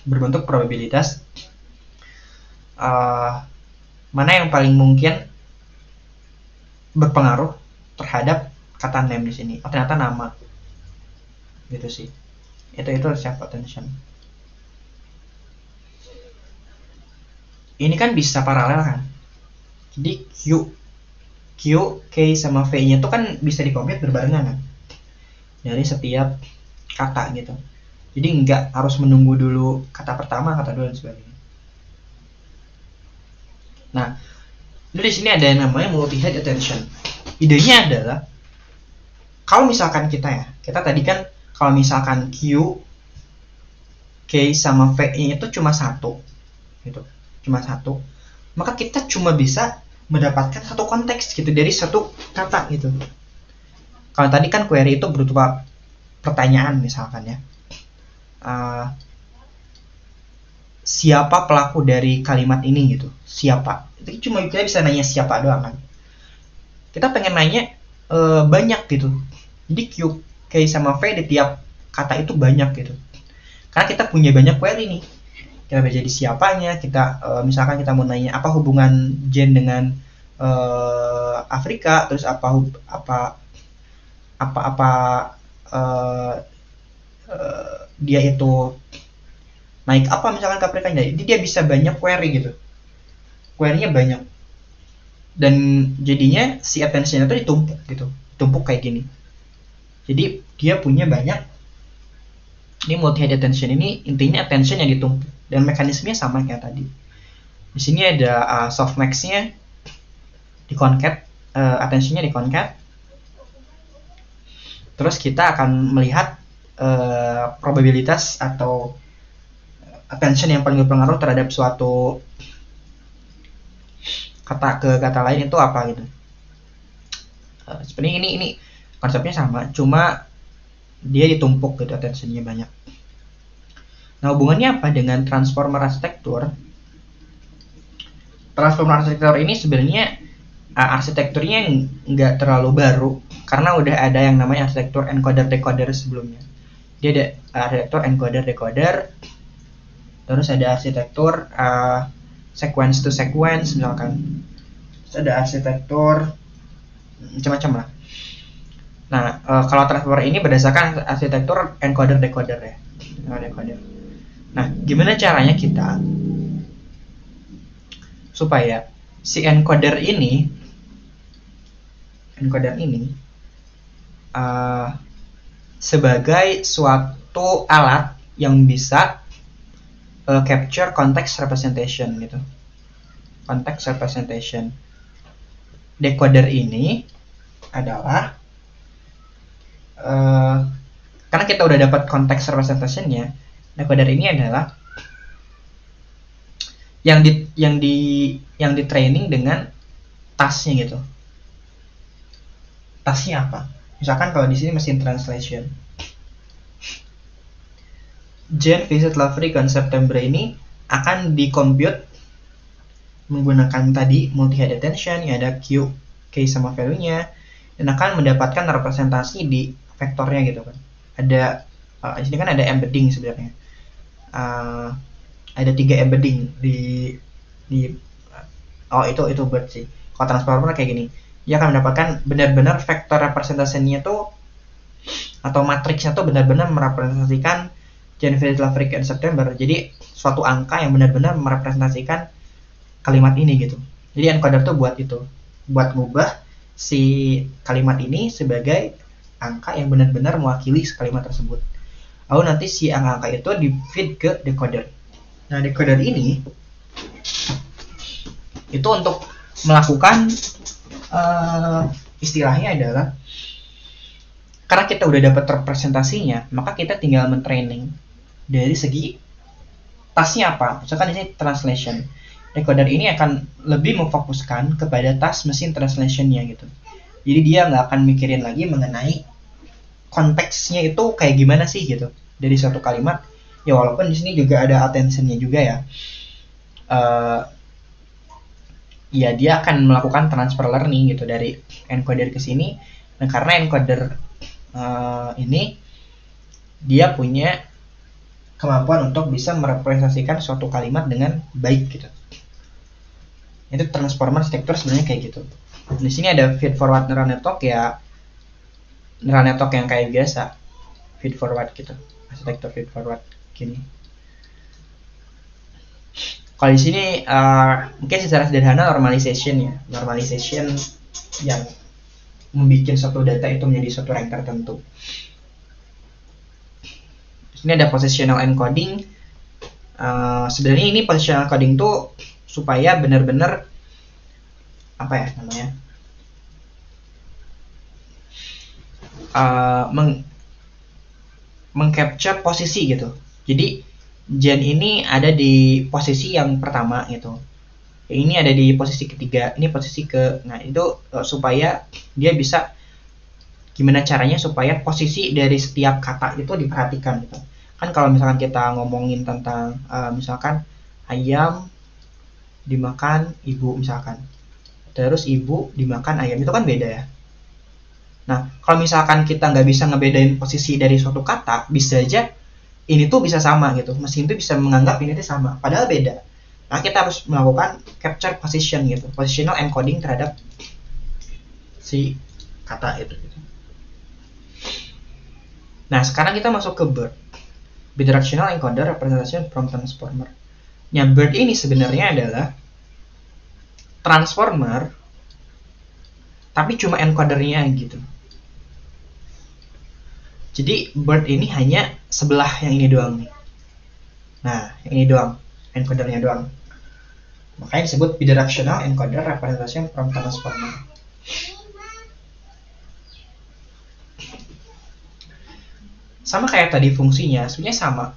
berbentuk probabilitas mana yang paling mungkin berpengaruh terhadap kata name di sini. Oh ternyata nama gitu sih. Itu self attention. Ini kan bisa paralel kan. Jadi Q, K sama V-nya itu kan bisa di-compute berbarengan kan dari setiap kata gitu. Jadi nggak harus menunggu dulu kata pertama, kata dua dan sebagainya. Nah, di sini ada yang namanya multi-head attention. Idenya adalah kalau misalkan kita tadi kan kalau misalkan Q, K sama V-nya itu cuma satu gitu, cuma satu, maka kita cuma bisa mendapatkan satu konteks gitu dari satu kata gitu. Kalau tadi kan query itu berupa pertanyaan misalkan ya, siapa pelaku dari kalimat ini gitu, siapa, itu cuma kita bisa nanya siapa doang kan. Kita pengen nanya banyak gitu, jadi Q, K sama V di tiap kata itu banyak gitu, karena kita punya banyak query nih. Kita bisa jadi siapanya, kita misalkan kita mau nanya apa hubungan Jen dengan Afrika, terus dia itu naik apa misalkan ke Afrika, jadi dia bisa banyak query gitu, query-nya banyak, dan jadinya si attention itu ditumpuk kayak gini. Jadi dia punya banyak. Ini multi-head attention ini intinya attention yang ditumpuk dan mekanismenya sama kayak tadi. Di sini ada softmax-nya di concat, attention-nya di concat. Terus kita akan melihat probabilitas atau attention yang paling berpengaruh terhadap suatu kata ke kata lain itu apa gitu. Sebenarnya ini konsepnya sama, cuma dia ditumpuk gitu, attentionnya banyak. Nah, hubungannya apa dengan transformer arsitektur? Transformer arsitektur ini sebenarnya arsitekturnya nggak terlalu baru, karena udah ada yang namanya arsitektur encoder decoder sebelumnya. Dia ada arsitektur encoder decoder, terus ada arsitektur sequence to sequence misalkan, terus ada arsitektur macam-macam lah. Nah, kalau transformer ini berdasarkan arsitektur encoder decoder ya, decoder. Nah, gimana caranya kita supaya si encoder ini sebagai suatu alat yang bisa capture context representation gitu. Context representation. Decoder ini adalah karena kita udah dapat context representation-nya, decoder ini adalah yang di training dengan tasknya gitu. Tasknya apa? Misalkan kalau di sini mesin translation. Jane visit Lavery on September ini akan dikompute menggunakan tadi multi-head attention, yang ada Q, K sama value-nya, dan akan mendapatkan representasi di vektornya gitu kan. Ada di sini kan ada embedding sebenarnya. Ada 3 embedding di itu bird sih. Kalau transformer kayak gini, dia akan mendapatkan benar-benar vektor representasinya tuh atau matriksnya tuh benar-benar merepresentasikan January, February, and September. Jadi suatu angka yang benar-benar merepresentasikan kalimat ini gitu. Jadi encoder tuh buat itu, buat ngubah si kalimat ini sebagai angka yang benar-benar mewakili kalimat tersebut. Lalu nanti si angka itu di feed ke decoder. Nah, decoder ini itu untuk melakukan istilahnya adalah, karena kita udah dapat representasinya, maka kita tinggal mentraining dari segi tasknya apa. Misalkan di sini translation, decoder ini akan lebih memfokuskan kepada task mesin translationnya gitu. Jadi dia nggak akan mikirin lagi mengenai konteksnya itu kayak gimana sih gitu dari suatu kalimat. Ya walaupun di sini juga ada attentionnya juga ya. Ya dia akan melakukan transfer learning gitu dari encoder ke sini. Nah, karena encoder ini dia punya kemampuan untuk bisa merepresentasikan suatu kalimat dengan baik gitu. Itu transformer arsitektur sebenarnya kayak gitu. Di sini ada feed forward neural network, ya neural network yang kayak biasa, feed forward gitu, arsitektur feed forward gini. Kalau di sini mungkin secara sederhana normalization ya, normalization yang membuat suatu data itu menjadi suatu rank tertentu. Ini ada positional encoding. Sebenarnya ini positional encoding tuh supaya benar-benar apa ya namanya, mengcapture posisi gitu. Jadi Jen ini ada di posisi yang pertama gitu. Ini ada di posisi ketiga, ini posisi ke. Nah, itu supaya dia bisa gimana caranya supaya posisi dari setiap kata itu diperhatikan gitu. Kan kalau misalkan kita ngomongin tentang misalkan ayam dimakan ibu misalkan, terus ibu dimakan ayam, itu kan beda ya. Nah, kalau misalkan kita nggak bisa ngebedain posisi dari suatu kata, bisa aja ini tuh bisa sama gitu, mesin tuh bisa menganggap ini tuh sama, padahal beda. Nah, kita harus melakukan capture position gitu, positional encoding terhadap si kata itu gitu. Nah, sekarang kita masuk ke BERT, bidirectional encoder representation from transformer. Nah, BERT ini sebenarnya adalah transformer tapi cuma encodernya gitu. Jadi BERT ini hanya sebelah yang ini doang nih. Nah, yang ini doang, encodernya doang. Makanya disebut bidirectional encoder representation from transformer. sama kayak tadi fungsinya, sebenarnya sama.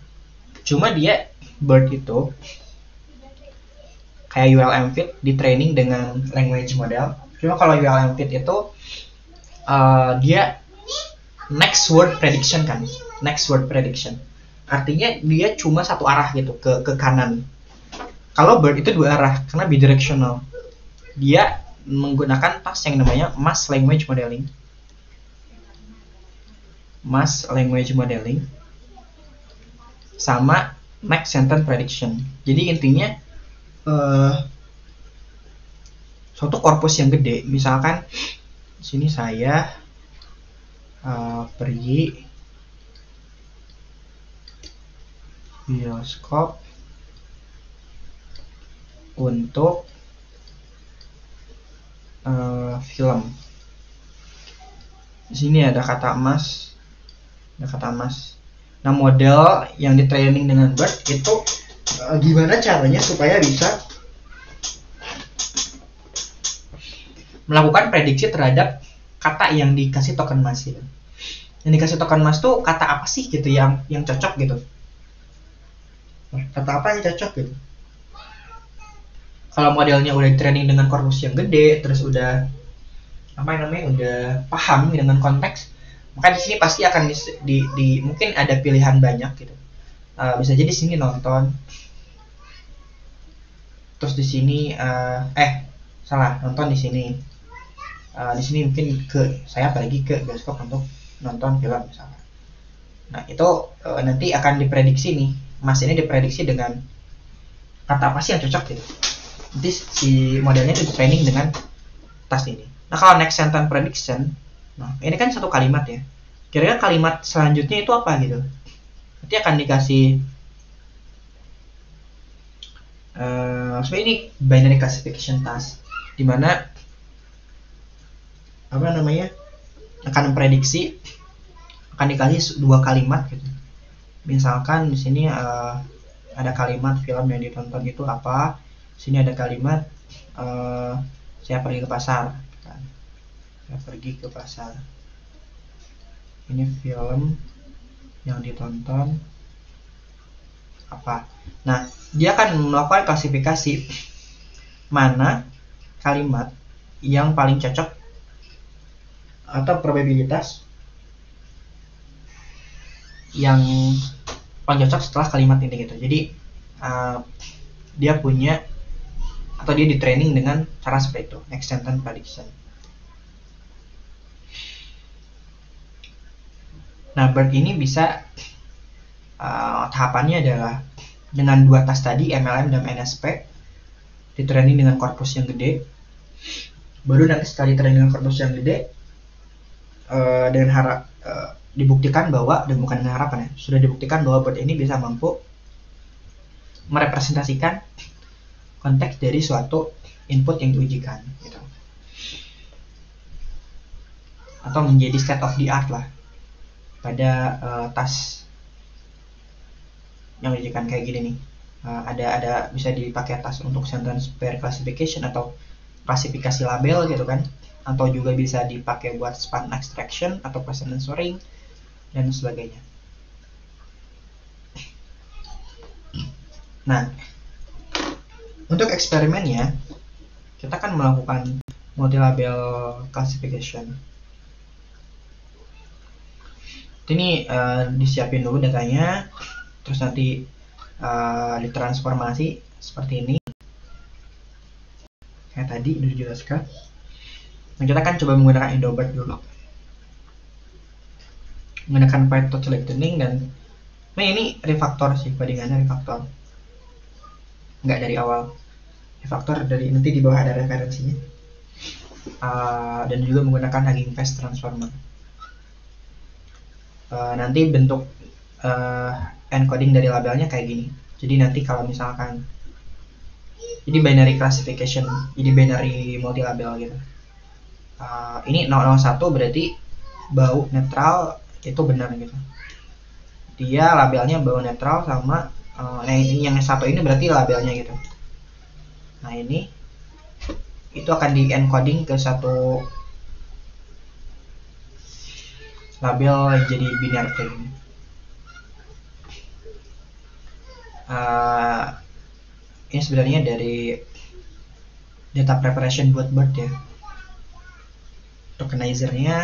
Cuma dia BERT itu kayak ULM-Fit di training dengan language model. Cuma kalau ULM-Fit itu dia next word prediction kan, next word prediction. Artinya dia cuma satu arah gitu ke kanan. Kalau BERT itu dua arah karena bidirectional. Dia menggunakan task yang namanya mass language modeling. Mass language modeling sama next sentence prediction. Jadi intinya suatu korpus yang gede, misalkan sini saya pergi bioskop untuk film. Di sini ada kata emas, ada kata emas. Nah, model yang di training dengan BERT itu gimana caranya supaya bisa melakukan prediksi terhadap kata yang dikasih token emas gitu. Yang dikasih token emas tuh kata apa sih gitu yang cocok gitu. Kata apa yang cocok gitu. Kalau modelnya udah di training dengan korpus yang gede, terus udah udah paham dengan konteks, maka di sini pasti akan di mungkin ada pilihan banyak gitu. Bisa jadi sini nonton, terus di sini nonton di sini. Di sini mungkin saya pergi ke bioskop untuk nonton film misalnya. Nah itu nanti akan diprediksi nih, mas ini diprediksi dengan kata apa sih yang cocok gitu. Nanti si modelnya itu training dengan task ini. Nah kalau next sentence prediction, nah ini kan satu kalimat ya. Kira-kira kalimat selanjutnya itu apa gitu? Nanti akan dikasih sebenarnya ini binary classification task, dimana akan memprediksi, akan dikasih dua kalimat gitu. Misalkan di sini ada kalimat film yang ditonton itu apa, sini ada kalimat saya pergi ke pasar kan. Saya pergi ke pasar, ini film yang ditonton apa. Nah dia akan melakukan klasifikasi mana kalimat yang paling cocok atau probabilitas yang paling cocok setelah kalimat ini gitu. Jadi dia punya atau dia di training dengan cara seperti itu, next sentence prediction. Nah BERT ini bisa tahapannya adalah dengan dua task tadi, MLM dan NSP, di training dengan korpus yang gede. Baru nanti setelah di training dengan korpus yang gede, dengan dibuktikan bahwa, dan bukan dengan harapan ya, sudah dibuktikan bahwa BERT ini bisa mampu merepresentasikan konteks dari suatu input yang diujikan gitu. Atau menjadi state of the art lah pada task yang diujikan kayak gini nih. Ada bisa dipakai task untuk sentence pair classification atau klasifikasi label gitu kan, atau juga bisa dipakai buat span extraction atau precedence sorting dan sebagainya. Nah, untuk eksperimennya kita akan melakukan multi-label classification. Ini disiapin dulu datanya, terus nanti ditransformasi seperti ini kayak tadi udah dijelaskan. Nah, kita akan coba menggunakan EndoBERT dulu, menggunakan Python selectioning, dan ini refaktor sih, bandingannya refaktor, nggak dari awal, refaktor dari nanti di bawah ada referensinya, dan juga menggunakan Hugging Face transformer. Nanti bentuk encoding dari labelnya kayak gini. Jadi nanti kalau misalkan ini binary classification, ini binary multi label gitu. Ini 001 berarti bau netral itu benar gitu. Dia labelnya bau netral sama ini yang satu ini berarti labelnya gitu. Nah ini itu akan di encoding ke satu label jadi binary kayak gini. Ini sebenarnya dari data preparation buat BERT ya. Tokenizernya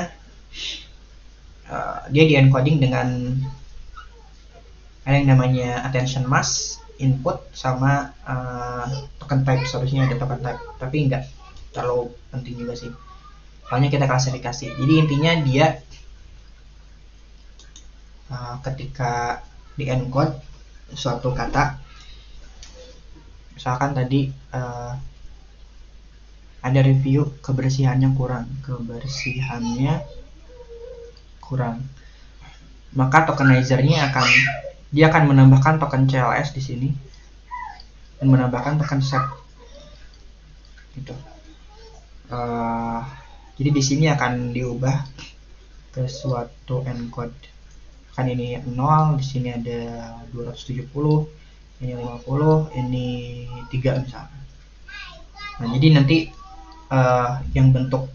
dia di encoding dengan ada yang namanya attention mask, input, sama token type. Seharusnya ada token type, tapi nggak terlalu penting juga sih, soalnya kita klasifikasi. Jadi intinya dia ketika di encode suatu kata, misalkan tadi ada review kebersihannya kurang, maka tokenizernya dia akan menambahkan token CLS di sini dan menambahkan token set gitu. Jadi di sini akan diubah ke suatu encode. Kan ini 0, di sini ada 270, ini 50, ini 3 misalnya. Nah, jadi nanti yang bentuk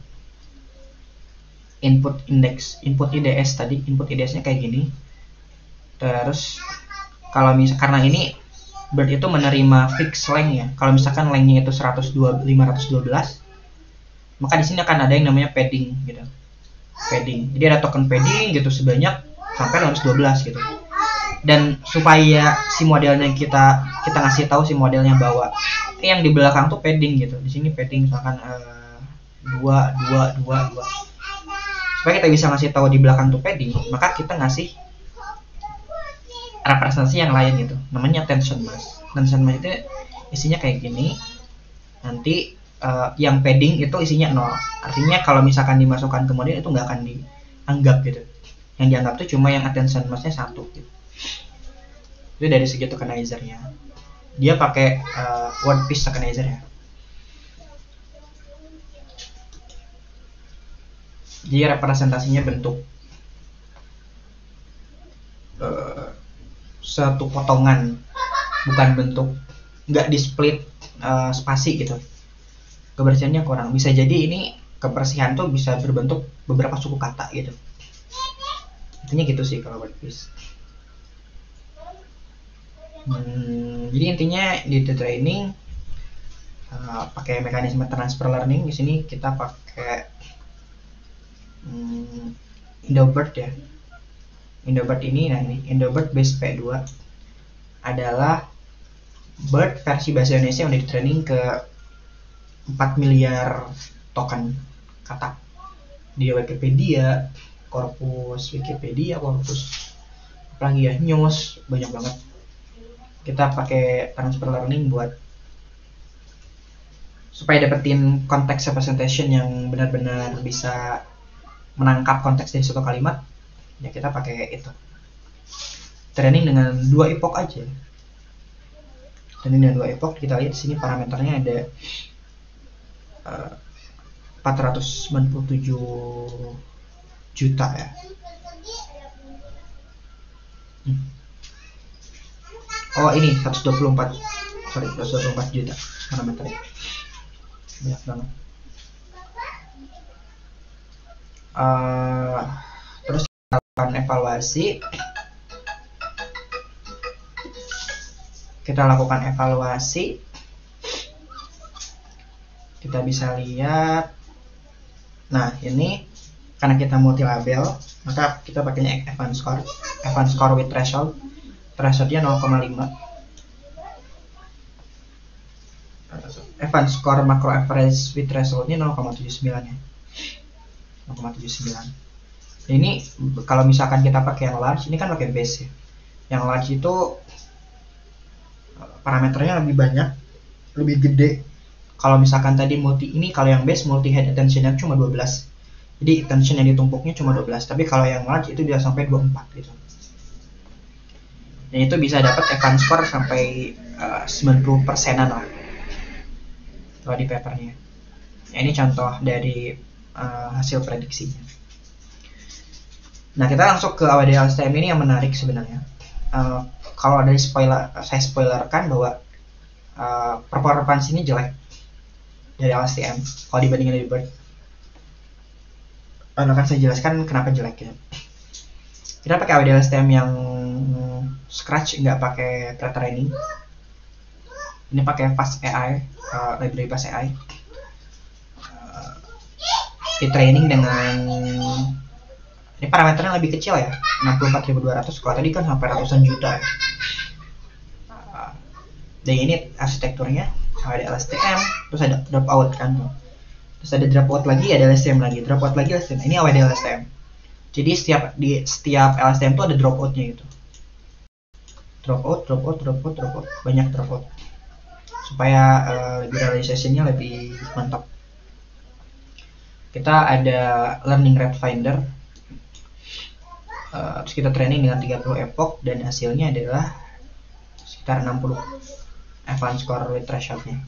input IDS tadi, input IDS-nya kayak gini. Terus kalau karena ini BERT itu menerima fixed length ya. Kalau misalkan lengthnya itu 512, maka di sini akan ada yang namanya padding gitu. Padding. Jadi ada token padding gitu sebanyak sampai 512 gitu. Dan supaya si modelnya kita ngasih tahu si modelnya bahwa yang di belakang tuh padding gitu. Di sini padding misalkan 2. Supaya kita bisa ngasih tahu di belakang tuh padding, maka kita ngasih representasi yang lain gitu, namanya tension mask. Tension mask itu isinya kayak gini. Nanti yang padding itu isinya 0. Artinya kalau misalkan dimasukkan ke model itu nggak akan dianggap gitu. Yang dianggap tuh cuma yang attention masknya 1 gitu. Itu dari segi tokenizernya. Dia pakai word piece tokenizer ya. Jadi representasinya bentuk satu potongan, bukan bentuk, nggak di split spasi gitu. Kebersihannya kurang. Bisa jadi ini kebersihan tuh bisa berbentuk beberapa suku kata gitu. Intinya gitu sih kalau word piece. Jadi intinya di training pakai mekanisme transfer learning. Di sini kita pakai IndoBERT ya. IndoBERT ini, nah ini IndoBERT base P2 adalah BERT versi bahasa Indonesia yang udah di training ke 4 miliar token kata di Wikipedia, korpus Wikipedia, korpus apalagi ya, news, banyak banget. Kita pakai transfer learning buat supaya dapetin konteks representation yang benar-benar bisa menangkap konteks dari suatu kalimat. Ya kita pakai itu. Training dengan 2 epoch aja. Training dengan 2 epoch, kita lihat di sini parameternya ada 497 juta ya. Oh ini 124 juta parameternya. Banyak banget. Terus kita lakukan evaluasi. Kita bisa lihat. Nah ini karena kita multi label, maka kita pakainya Evans score with threshold. Thresholdnya 0,5. Evans score macro average with thresholdnya 0,79 ya. 0,79. Ini kalau misalkan kita pakai yang large, ini kan pakai base ya. Yang large itu parameternya lebih banyak, lebih gede. Kalau misalkan tadi ini kalau yang base multi head attentionnya cuma 12. Jadi attention yang ditumpuknya cuma 12. Tapi kalau yang large itu bisa sampai 24 gitu. Dan itu bisa dapat Evans score sampai 90%-an lah. Kalau di papernya. Nah, ini contoh dari hasil prediksinya. Nah, kita langsung ke AWD LSTM ini yang menarik sebenarnya. Kalau dari saya spoilerkan bahwa performance ini jelek dari LSTM kalau dibandingin dari BERT. Akan saya jelaskan kenapa jelek ya. Kita pakai AWD LSTM yang Scratch, nggak pakai pre-training. Ini pakai Fast AI, library Fast AI. Di training dengan ini parameternya lebih kecil ya, 64.200. Kalau tadi kan sampai ratusan juta ya. Dan ini arsitekturnya ada LSTM, terus ada dropout kan, terus ada dropout lagi, ada LSTM lagi, dropout lagi, LSTM. Ini awal LSTM. Jadi setiap LSTM tuh ada dropoutnya gitu. Dropout, banyak dropout. Supaya realization-nya lebih mantap. Kita ada learning rate finder. Terus kita training dengan 30 epoch dan hasilnya adalah sekitar 60 advanced score with threshold-nya.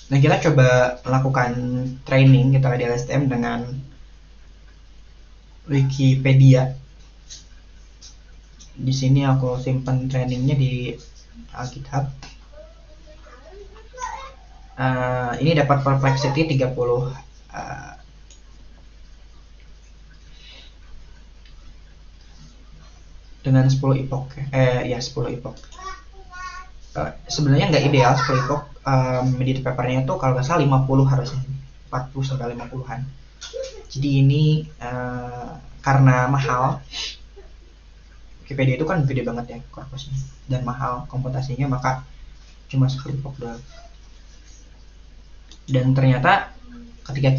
Nah, kita coba melakukan training kita di LSTM dengan Wikipedia. Di sini aku simpan trainingnya di GitHub. Ini dapat perplexity 30 dengan 10 epoch ya 10 epoch. Sebenarnya nggak ideal 10 epoch. Medit papernya tuh kalau nggak salah 50 harusnya, 40 sampai 50-an. Jadi ini karena mahal, Wikipedia itu kan gede banget ya korpusnya dan mahal komputasinya, maka cuma 10 epoch doang. Dan ternyata ketika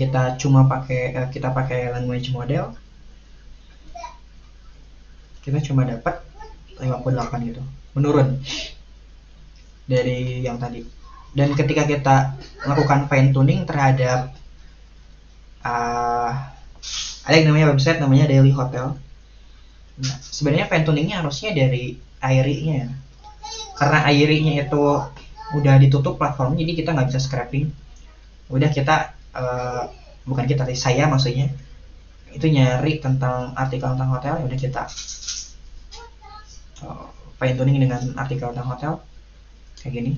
kita pakai language model, kita cuma dapat 58 gitu, menurun dari yang tadi. Dan ketika kita melakukan fine tuning terhadap ada yang namanya website namanya Daily Hotel. Nah, sebenarnya fine tuningnya harusnya dari Airy-nya ya. Karena Airy-nya itu udah ditutup platformnya, jadi kita nggak bisa scraping. Udah kita bukan kita sih, saya maksudnya itu nyari tentang artikel tentang hotel, udah kita fine tuning dengan artikel tentang hotel kayak gini.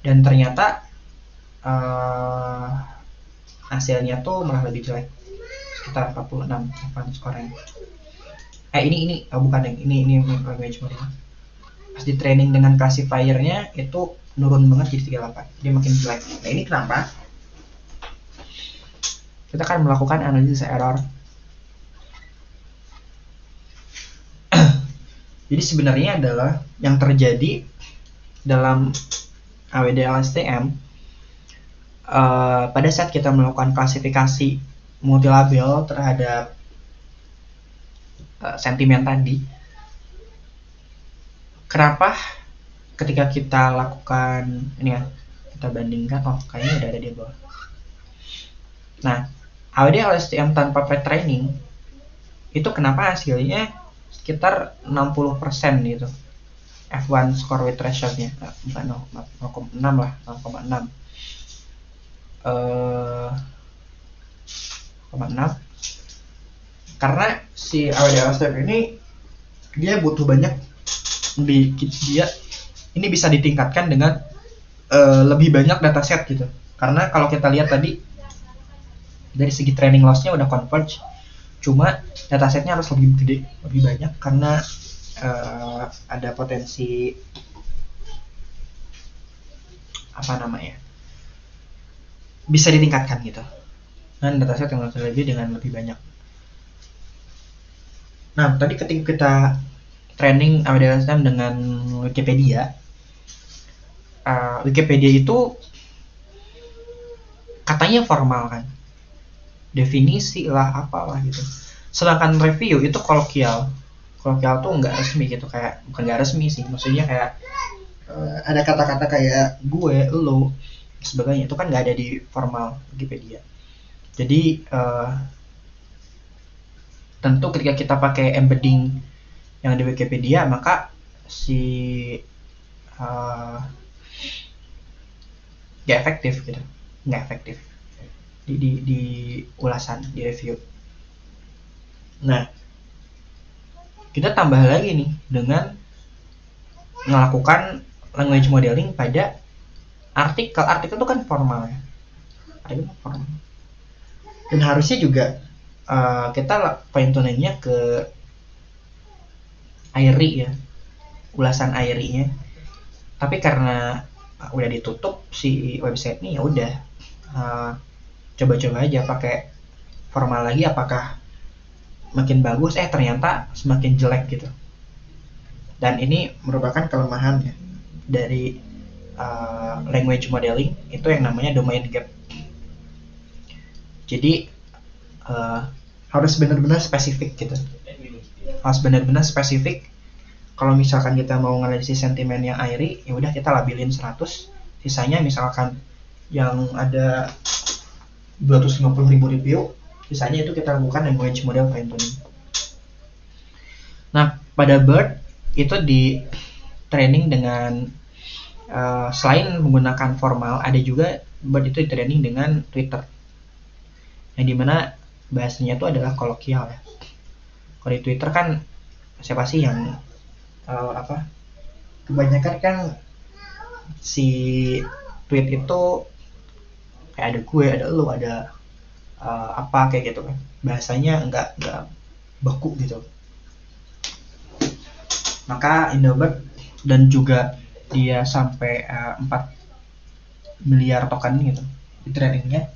Dan ternyata hasilnya tuh malah lebih jelek, sekitar 46 advanced score-nya. Ini bukan yang ini language model. Pas di training dengan classifier-nya itu nurun banget jadi 38, dia makin jelek. Nah, ini kenapa? Kita akan melakukan analisis error. Jadi sebenarnya adalah yang terjadi dalam AWD LSTM pada saat kita melakukan klasifikasi multilabel terhadap sentimen tadi. Kenapa ketika kita lakukan ini ya, kita bandingkan, kayaknya udah ada di bawah. Nah, AWD LSTM tanpa pre-training itu kenapa hasilnya sekitar 60% gitu, F1 score with threshold-nya, bukan 0,6 lah, 0,6 karena si AWD LSTM ini dia butuh banyak, dia ini bisa ditingkatkan dengan lebih banyak dataset gitu. Karena kalau kita lihat tadi dari segi training loss-nya udah converge, cuma datasetnya harus lebih gede, lebih banyak, karena ada potensi bisa ditingkatkan gitu, dan dataset yang lebih dengan lebih banyak. Nah, tadi ketika kita training AWD LSTM dengan Wikipedia, Wikipedia itu katanya formal kan, definisi lah apalah gitu. Sedangkan review itu kolokvial tuh nggak resmi gitu, kayak bukan nggak resmi sih, maksudnya kayak ada kata-kata kayak gue, lo, sebagainya, itu kan nggak ada di formal Wikipedia. Jadi tentu ketika kita pakai embedding yang di Wikipedia, maka si nggak efektif gitu, nggak efektif di ulasan, di review. Nah, kita tambah lagi nih dengan melakukan language modeling pada artikel itu kan formal ya, artikel formal, dan harusnya juga kita fine tuningnya ke airy ya, ulasan airy-nya. Tapi karena udah ditutup si website ini, ya udah coba-coba aja pakai formal lagi, apakah makin bagus? Ternyata semakin jelek gitu. Dan ini merupakan kelemahan ya dari language modeling, itu yang namanya domain gap. Jadi harus benar-benar spesifik gitu, harus benar-benar spesifik. Kalau misalkan kita mau nganalisis sentimen yang airy, ya udah kita labelin 100, sisanya misalkan yang ada 250.000 review, sisanya itu kita lakukan language model fine tuning. Nah, pada BERT itu di training dengan selain menggunakan formal, ada juga BERT itu di training dengan Twitter, yang dimana bahasanya itu adalah kolokial ya. Kalau di Twitter kan siapa sih yang kebanyakan kan si tweet itu kayak ada gue, ada lu, ada apa kayak gitu kan, bahasanya nggak baku gitu. Maka Indobert, dan juga dia sampai 4 miliar token gitu di tradingnya,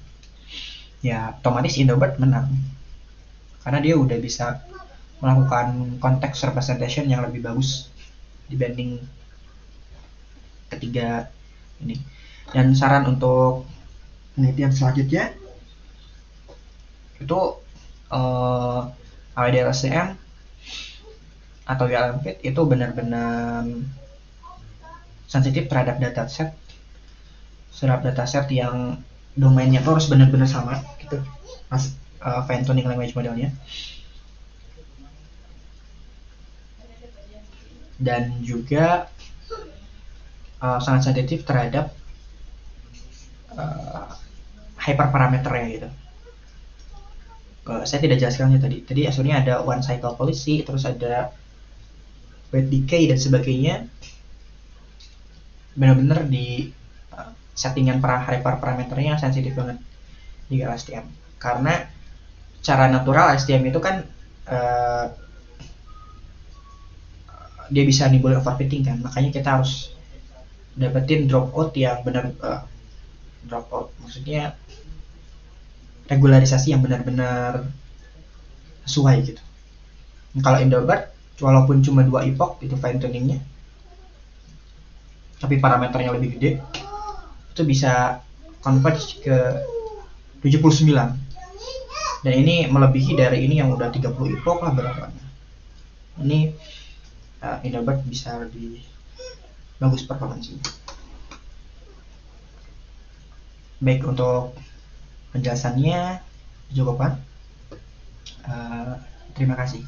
ya otomatis Indobert menang karena dia udah bisa melakukan context representation yang lebih bagus dibanding ketiga ini. Dan saran untuk penelitian selanjutnya itu AWDLSTM atau YLMFit itu benar-benar sensitif terhadap dataset yang domainnya tuh harus benar-benar sama gitu, fine tuning language modelnya. Dan juga sangat sensitif terhadap hyperparameternya gitu. Saya tidak jelaskannya tadi aslinya ada one cycle policy, terus ada weight decay dan sebagainya. Benar-benar di settingan hyperparameternya sensitif banget di LSTM, karena cara natural LSTM itu kan dia bisa nimbulin overfitting kan, makanya kita harus dapetin dropout yang benar, dropout maksudnya regularisasi yang benar-benar sesuai gitu. Kalau Indobert walaupun cuma 2 epoch itu fine tuningnya, tapi parameternya lebih gede, itu bisa converge ke 79, dan ini melebihi dari ini yang udah 30 epoch lah berapa. Ini Indobert bisa lebih bagus performansinya. Baik, untuk penjelasannya cukup, Pak. Terima kasih.